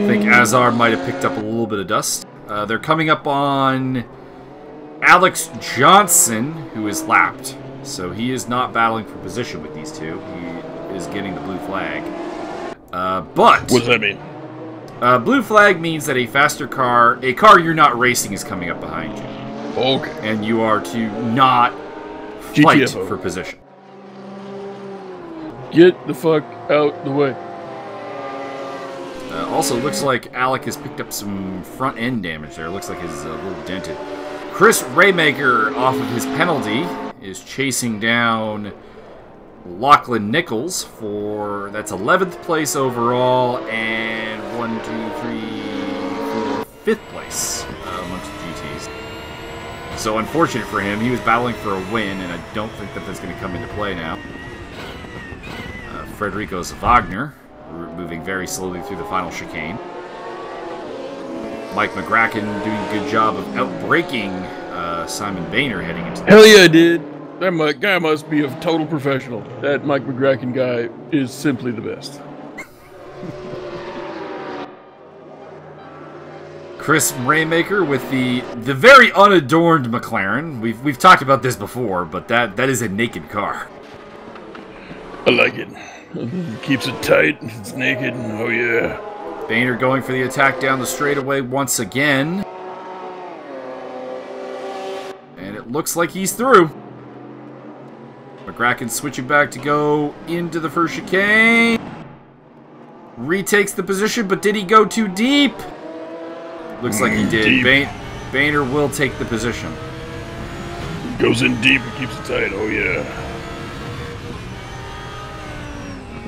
think Azar might have picked up a little bit of dust. They're coming up on Alex Johnson, who is lapped. So he is not battling for position with these two. He is getting the blue flag. But what does that mean? Blue flag means that a faster car, a car you're not racing, is coming up behind you. Okay. And you are to not fight GTFO. for position. Get the fuck out the way. Also, looks like Alec has picked up some front end damage there. Looks like he's a little dented. Chris Raymaker, off of his penalty, is chasing down Lachlan Nichols for, that's 11th place overall, and 1, 2, 3, 4, 5th place amongst the GTs. So unfortunate for him, he was battling for a win, and I don't think that that's going to come into play now. Frederico's Wagner, moving very slowly through the final chicane. Mike McGracken doing a good job of outbraking Simon Boehner heading into the... Hell yeah, I did. That guy must be a total professional. That Mike McGracken guy is simply the best. Chris Raymaker with the very unadorned McLaren. We've talked about this before, but that is a naked car. I like it. It keeps it tight. It's naked. Oh yeah. Boehner going for the attack down the straightaway once again. And it looks like he's through. McGracken switching back to go into the first chicane. Retakes the position, but did he go too deep? Looks like he did. Boehner will take the position. Goes in deep and keeps it tight. Oh yeah.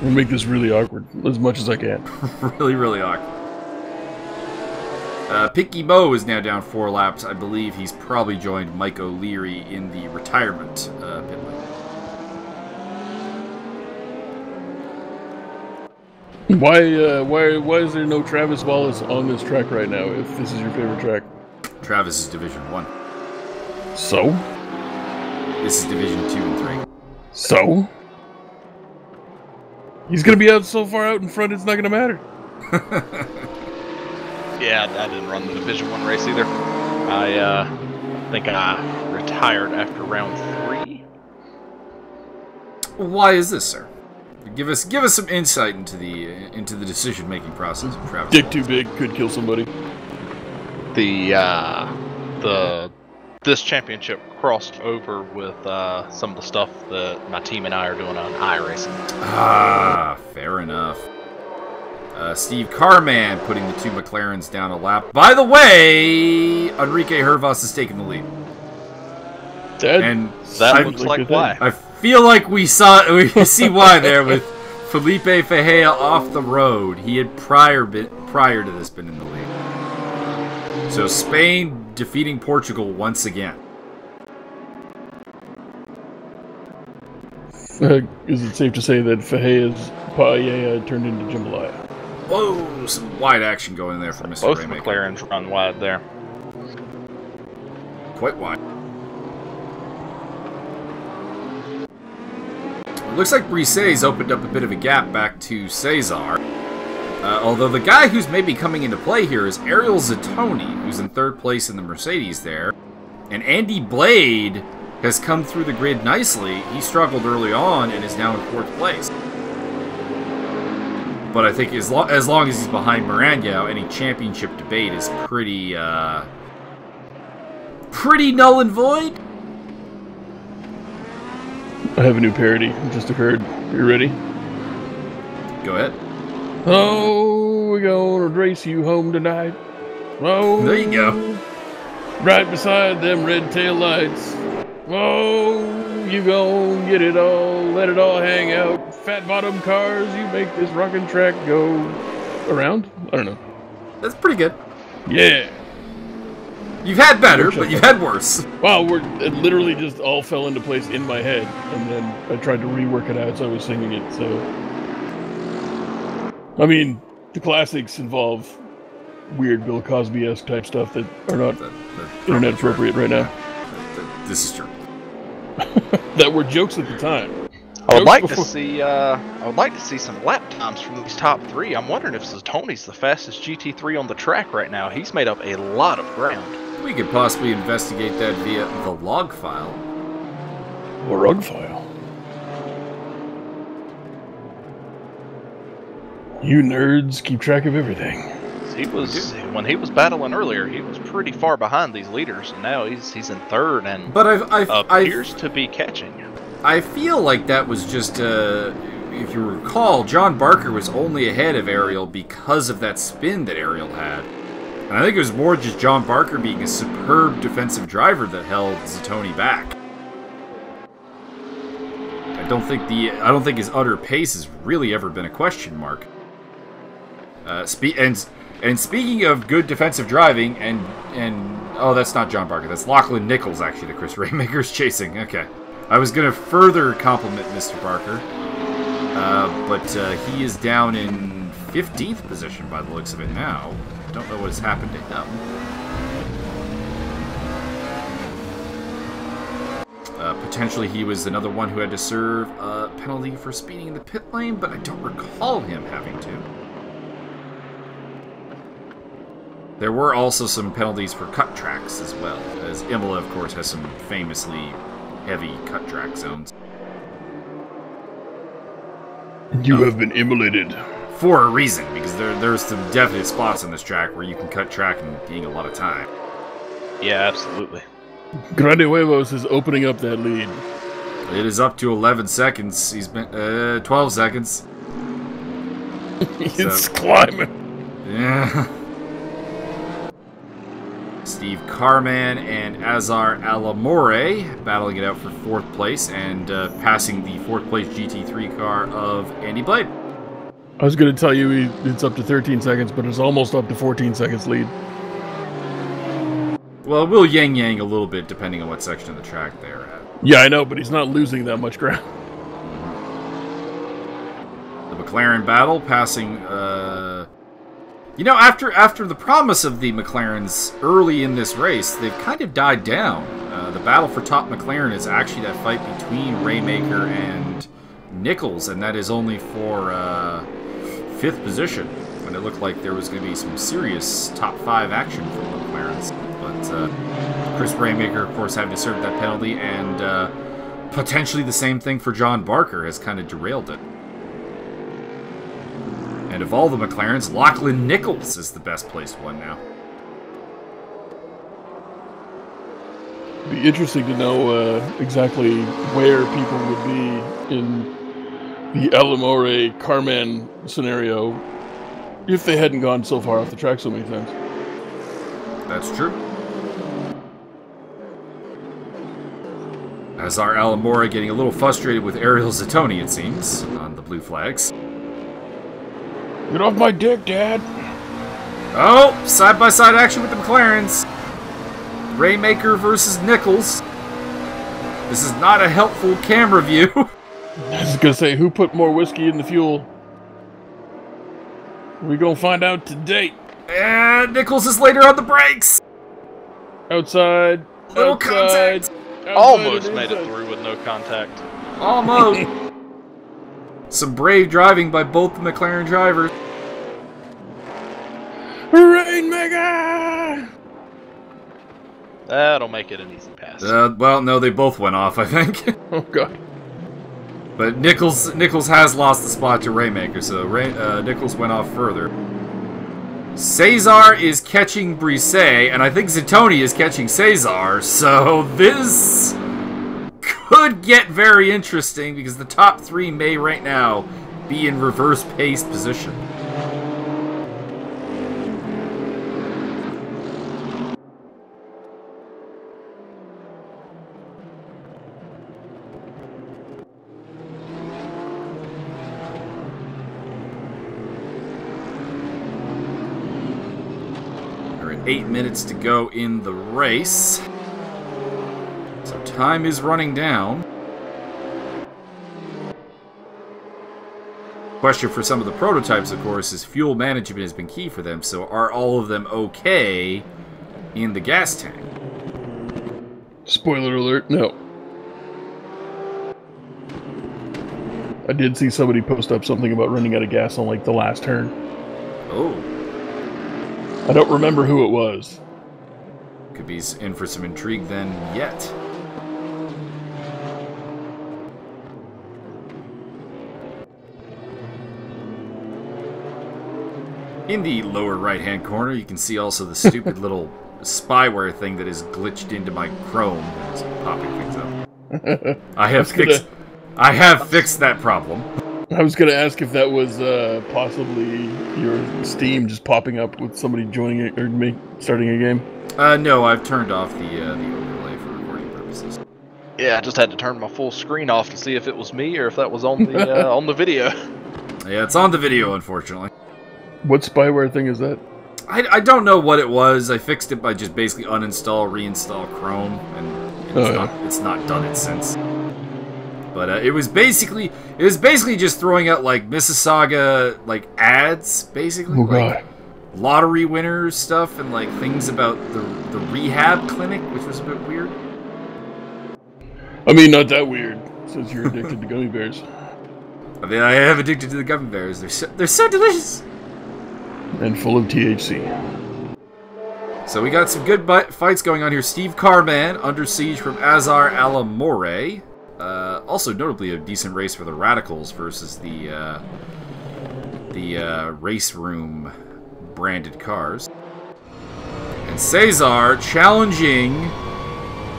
We'll make this really awkward as much as I can. Really, really awkward. Picky Mo is now down 4 laps. I believe he's probably joined Mike O'Leary in the retirement pit lane. Why is there no Travis Wallace on this track right now, if this is your favorite track? Travis is Division 1. So? This is Division 2 and 3. So? He's gonna be out so far out in front, it's not gonna matter. Yeah, I didn't run the Division 1 race either. I think I retired after round 3. Why is this, sir? Give us some insight into the decision-making process of Travis. Dick too big, could kill somebody. This championship crossed over with some of the stuff that my team and I are doing on iRacing. Ah, fair enough. Steve Carman putting the 2 McLarens down a lap. By the way, Enrique Hervas is taking the lead. That looks like why. I feel like we see why there with Felipe Fejea off the road. He had prior to this been in the lead. So Spain defeating Portugal once again. Is it safe to say that Fejea's Paella turned into Jambalaya? Whoa, some wide action going there for Mr. Both Raymaker. McLarens run wide there. Quite wide. It looks like Brise's opened up a bit of a gap back to Cesar. Although the guy who's maybe coming into play here is Ariel Zattoni, who's in 3rd place in the Mercedes there. And Andy Blade has come through the grid nicely. He struggled early on and is now in 4th place. But I think as long as he's behind Maranhao, any championship debate is pretty null and void. I have a new parody. It just occurred. You ready? Go ahead. Oh, we're gonna race you home tonight. Oh, There you go. right beside them red tail lights. Oh, you gon' get it all, let it all hang out. Fat bottom cars, you make this rockin' track go around? I don't know. That's pretty good. Yeah. You've had better, but you've had worse. Wow, it literally just all fell into place in my head, and then I tried to rework it out so I was singing it, so... I mean, the classics involve weird Bill Cosby-esque type stuff that are not internet appropriate right now. This is true. That were jokes at the time. I would like to see some lap times from these top three. I'm wondering if Zatoni's the fastest GT3 on the track right now. He's made up a lot of ground. We could possibly investigate that via the log file. A rug file. You nerds keep track of everything. When he was battling earlier, he was pretty far behind these leaders, and now he's in third and appears to be catching. I feel like that was just, if you recall, John Barker was only ahead of Ariel because of that spin that Ariel had. And I think it was more just John Barker being a superb defensive driver that held Zatoni back. I don't think his utter pace has really ever been a question mark. And speaking of good defensive driving, and oh, that's not John Barker, that's Lachlan Nichols actually that Chris Raymaker's chasing. Okay. I was going to further compliment Mr. Barker, but he is down in 15th position by the looks of it now. Don't know what has happened to him. Potentially he was another one who had to serve a penalty for speeding in the pit lane, but I don't recall him having to. There were also some penalties for cut tracks as well, as Imola, of course, has some famously heavy cut track zones. You have been immolated. For a reason, because there's some definite spots on this track where you can cut track and gain a lot of time. Yeah, absolutely. Grande Huevos is opening up that lead. It is up to 11 seconds. He's been 12 seconds. It's climbing. Yeah. Steve Carman and Azar Alamore battling it out for 4th place and passing the 4th place GT3 car of Andy Blade. I was going to tell you it's up to 13 seconds, but it's almost up to 14 seconds lead. Well, it will yang-yang a little bit depending on what section of the track they're at. Yeah, I know, but he's not losing that much ground. The McLaren battle passing... You know, after the promise of the McLarens early in this race, they've kind of died down. The battle for top McLaren is actually that fight between Raymaker and Nichols, and that is only for 5th position, when it looked like there was going to be some serious top 5 action from the McLarens. But Chris Raymaker, of course, having to serve that penalty, and potentially the same thing for John Barker has kind of derailed it. And of all the McLarens, Lachlan Nichols is the best placed one now. It'd be interesting to know exactly where people would be in the Alamore Carman scenario if they hadn't gone so far off the track so many times. That's true. Azar Alamora getting a little frustrated with Ariel Zatoni, it seems, on the blue flags. Get off my dick, Dad! Oh, side-by-side action with the McLarens. Raymaker versus Nichols. This is not a helpful camera view. I was gonna say, who put more whiskey in the fuel? We're gonna find out today. And Nichols is later on the brakes. Outside. No contact. Almost made it through with no contact. Almost. Some brave driving by both the McLaren drivers. Rainmaker! That'll make it an easy pass. Well, no, they both went off, I think. Oh, God. But Nichols has lost the spot to Raymaker, so Nichols went off further. Cesar is catching Brisset, and I think Zatoni is catching Cesar, so this could get very interesting because the top three may right now be in reverse pace position. We're at 8 minutes to go in the race. So time is running down. Question for some of the prototypes, of course, is fuel management has been key for them, so are all of them okay in the gas tank? Spoiler alert, no. I did see somebody post up something about running out of gas on, like, the last turn. Oh. I don't remember who it was. Could be in for some intrigue then yet. In the lower right-hand corner, you can see also the stupid little spyware thing that is glitched into my Chrome and is popping things up. I have fixed that problem. I was going to ask if that was possibly your Steam just popping up with somebody joining it or me starting a game. No, I've turned off the overlay for recording purposes. Yeah, I just had to turn my full screen off to see if it was me or if that was on the on the video. Yeah, it's on the video, unfortunately. What spyware thing is that? I don't know what it was. I fixed it by just basically uninstall, reinstall Chrome, and it's not done it since. But it was basically just throwing out like Mississauga like ads, basically, like lottery winners stuff and like things about the rehab clinic, which was a bit weird. I mean, not that weird since you're addicted to gummy bears. I mean, I am addicted to the gummy bears. They're so delicious. And full of THC. So we got some good fights going on here. Steve Carman under siege from Azar Alamore. Also notably a decent race for the Radicals versus the Raceroom branded cars. And Cesar challenging.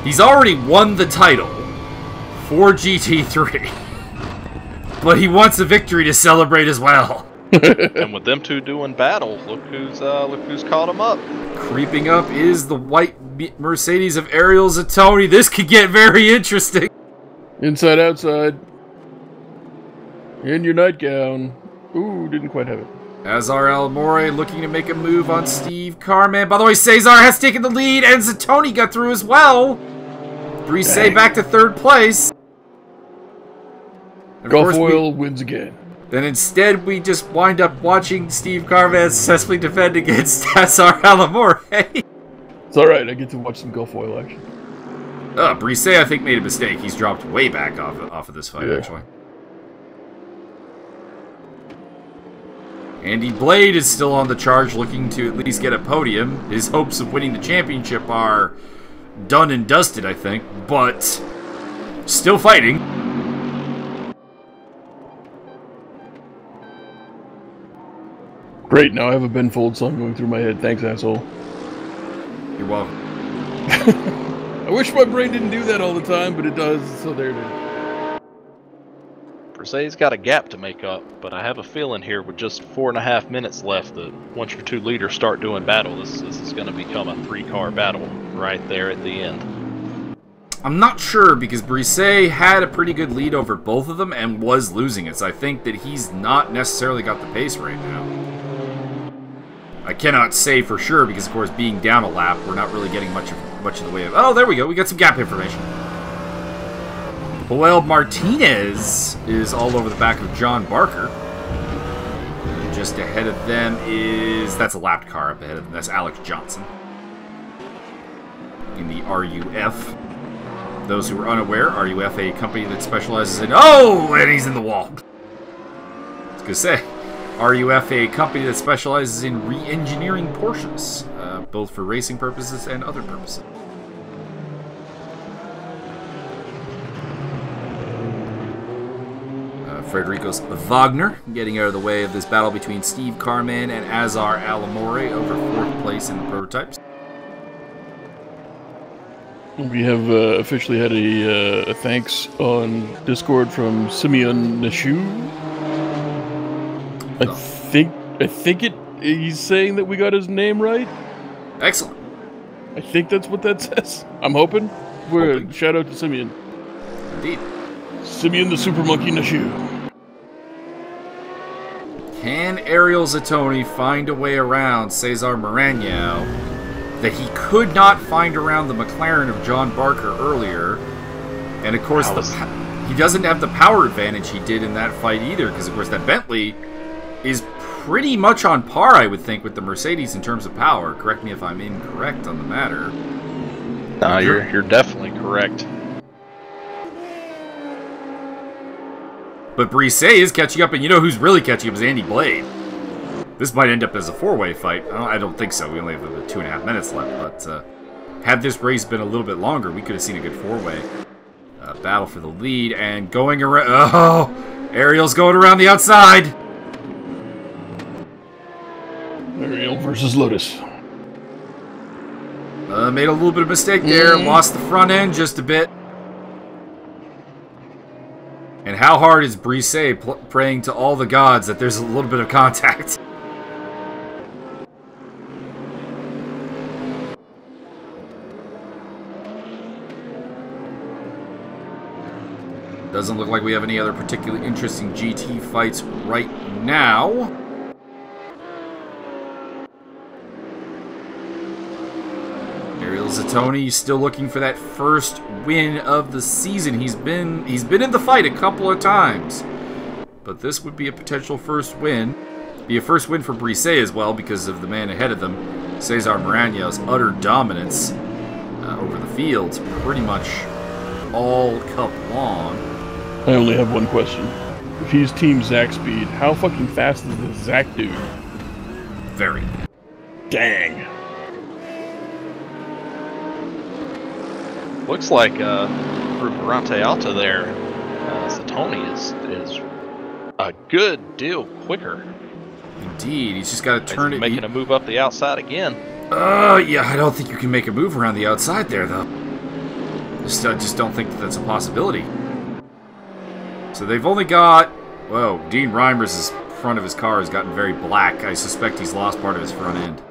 He's already won the title for GT3. But he wants a victory to celebrate as well. And with them two doing battle, look who's caught him up. Creeping up is the white Mercedes of Ariel Zatoni. This could get very interesting. Inside, outside. In your nightgown. Ooh, didn't quite have it. Azar Alamore looking to make a move on Steve Carman. By the way, Cesar has taken the lead, and Zatoni got through as well. Brise back to third place. Gulf Oil wins again. Then instead, we just wind up watching Steve Carman successfully defend against Azar Alamore. It's alright, I get to watch some Gulf Oil action. Brise, I think, made a mistake. He's dropped way back off of this fight, actually. Andy Blade is still on the charge, looking to at least get a podium. His hopes of winning the championship are done and dusted, I think, but still fighting. Great, now I have a Ben Folds song going through my head. Thanks, asshole. You're welcome. I wish my brain didn't do that all the time, but it does, so there it is. Brise's got a gap to make up, but I have a feeling here with just 4.5 minutes left that once your two leaders start doing battle, this is going to become a 3-car battle right there at the end. I'm not sure because Brise had a pretty good lead over both of them and was losing it, so I think that he's not necessarily got the pace right now. I cannot say for sure because, of course, being down a lap, we're not really getting much in the way of... Oh, there we go. We got some gap information. Joel Martinez is all over the back of John Barker. And just ahead of them is... That's a lapped car up ahead of them. That's Alex Johnson. In the RUF. Those who are unaware, RUF, a company that specializes in... Oh! And he's in the wall. I was going to say... RUF, a company that specializes in re-engineering Porsches, both for racing purposes and other purposes. Frederico's Wagner getting out of the way of this battle between Steve Carman and Azar Alamore over 4th place in the prototypes. We have officially had a thanks on Discord from Simeon Nashu. I think he's saying that we got his name right. Excellent. I think that's what that says. I'm hoping. Shout out to Simeon. Indeed. Simeon the Super Monkey Nashu. Can Ariel Zatoni find a way around Cesar Maranhao that he could not find around the McLaren of John Barker earlier? And of course, he doesn't have the power advantage he did in that fight either, because of course that Bentley is pretty much on par, I would think, with the Mercedes in terms of power. Correct me if I'm incorrect on the matter. No, you're definitely correct. But Brisset is catching up, and you know who's really catching up is Andy Blade. This might end up as a four-way fight. I don't think so. We only have about 2.5 minutes left, but had this race been a little bit longer, we could have seen a good four-way battle for the lead. And going around... Oh! Ariel's going around the outside! Ariel versus Lotus. Made a little bit of mistake there. Lost the front end just a bit. And how hard is Brisset praying to all the gods that there's a little bit of contact? Doesn't look like we have any other particularly interesting GT fights right now. Ariel Zatoni still looking for that first win of the season. He's been in the fight a couple of times, but this would be a potential first win. Be a first win for Brisset as well because of the man ahead of them, Cesar Maranhão's utter dominance over the fields, pretty much all cup long. I only have one question. If he's Team Zach Speed, how fucking fast is this Zach dude? Very. Dang. Looks like for Ferrante Alta there, Zatoni is a good deal quicker. Indeed, he's just got to turn it. Making a move up the outside again. Yeah, I don't think you can make a move around the outside there, though. I just don't think that's a possibility. So they've only got... Whoa, Dean Reimers' front of his car has gotten very black. I suspect he's lost part of his front end.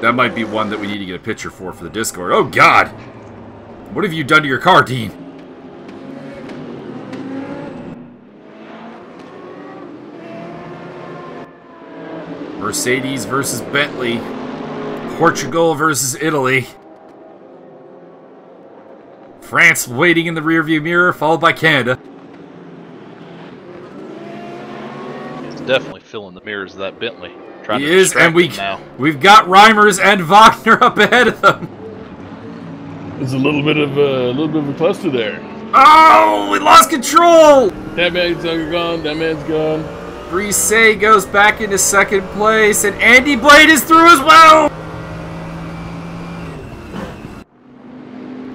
That might be one that we need to get a picture for the Discord. Oh, God! What have you done to your car, Dean? Mercedes versus Bentley. Portugal versus Italy. France waiting in the rearview mirror, followed by Canada. He's definitely filling the mirrors of that Bentley. He is, and we've got Reimers and Wagner up ahead of them. There's a little bit of a cluster there. Oh, we lost control. That man's gone. That man's gone. Brisset goes back into second place, and Andy Blade is through as well.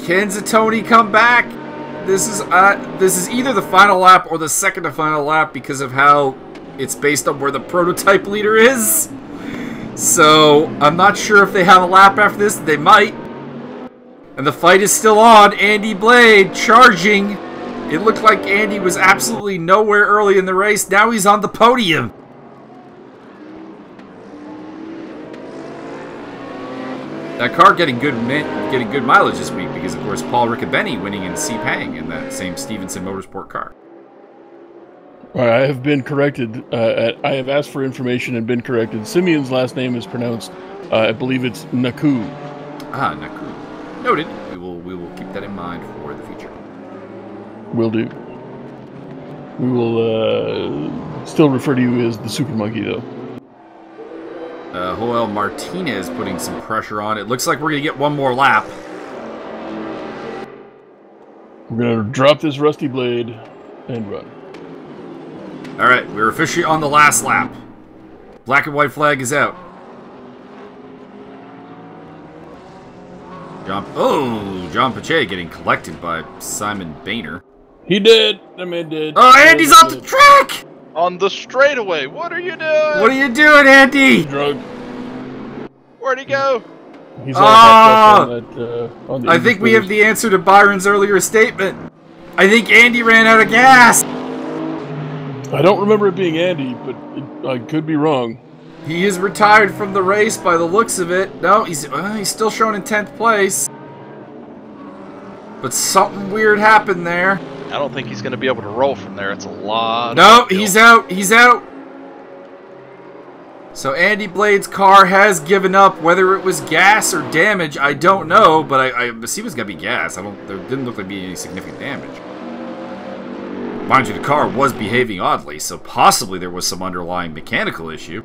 Can Zatoni come back? This is either the final lap or the second to final lap because of how it's based on where the prototype leader is. So I'm not sure if they have a lap after this. They might. And the fight is still on. Andy Blade charging. It looked like Andy was absolutely nowhere early in the race. Now he's on the podium. That car getting good mileage this week because, of course, Paul Riccobeni winning in Sepang in that same Stevenson Motorsport car. I have been corrected. I have asked for information and been corrected. Simeon's last name is pronounced, I believe it's Naku. Ah, Naku. Noted. We will keep that in mind for the future. Will do. We will still refer to you as the Super Monkey, though. Joel Martinez putting some pressure on. It looks like we're going to get one more lap. We're going to drop this rusty blade and run. Alright, we're officially on the last lap. Black and white flag is out. John Pecchia getting collected by Simon Boehner. He did. That man did. Oh, Andy's off the track! On the straightaway. What are you doing? What are you doing, Andy? Drug. Where'd he go? He's all backed up on the I think we have the answer to Byron's earlier statement. I think Andy ran out of gas. I don't remember it being Andy, but I could be wrong. He is retired from the race by the looks of it. No, he's still shown in 10th place. But something weird happened there. I don't think he's going to be able to roll from there. It's a lot. No, he's out. He's out. So Andy Blade's car has given up. Whether it was gas or damage, I don't know. But I assume it's going to be gas. There didn't look like be any significant damage. Mind you, the car was behaving oddly, so possibly there was some underlying mechanical issue.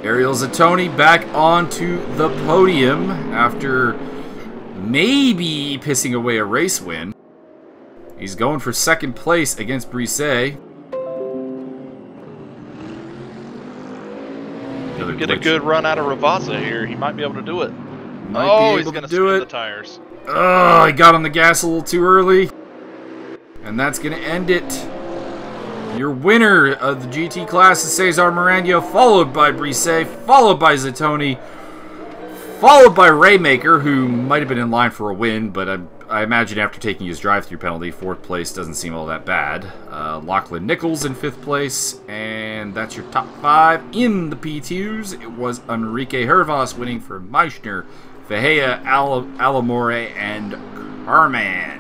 Ariel Zattoni back onto the podium after maybe pissing away a race win. He's going for second place against Brisset. Get a good run out of Ravazza here. He might be able to do it. He's going to spin the tires. Oh, he got on the gas a little too early. And that's going to end it. Your winner of the GT class is Cesar Maranhao, followed by Brisset, followed by Zattoni, followed by Raymaker, who might have been in line for a win, but I imagine after taking his drive-through penalty, 4th place doesn't seem all that bad. Lachlan Nichols in 5th place, and that's your top 5 in the P2s. It was Enrique Hervas winning for Meissner, Fajea, Alamore, and Carman.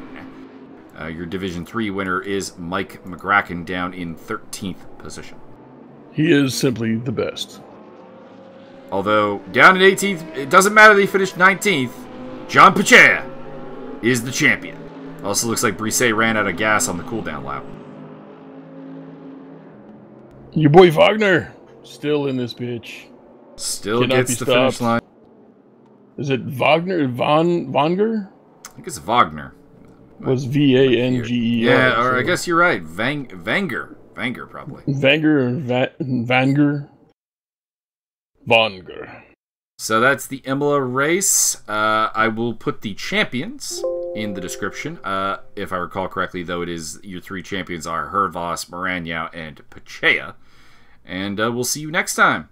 Your Division 3 winner is Mike McGracken down in 13th position. He is simply the best. Although, down in 18th, it doesn't matter that he finished 19th. John Pecchia is the champion. Also looks like Brisset ran out of gas on the cooldown lap. Your boy Wagner, still in this bitch. Still gets the finish line. Is it Wagner? Vanger? I think it's Wagner. Was V-A-N-G-E-R. Yeah, or I guess you're right. Vanger. Vanger, probably. Vanger. So that's the Imola race. I will put the champions in the description. If I recall correctly, though, it is your 3 champions are Hervas, Maranhao, and Pecchia. And we'll see you next time.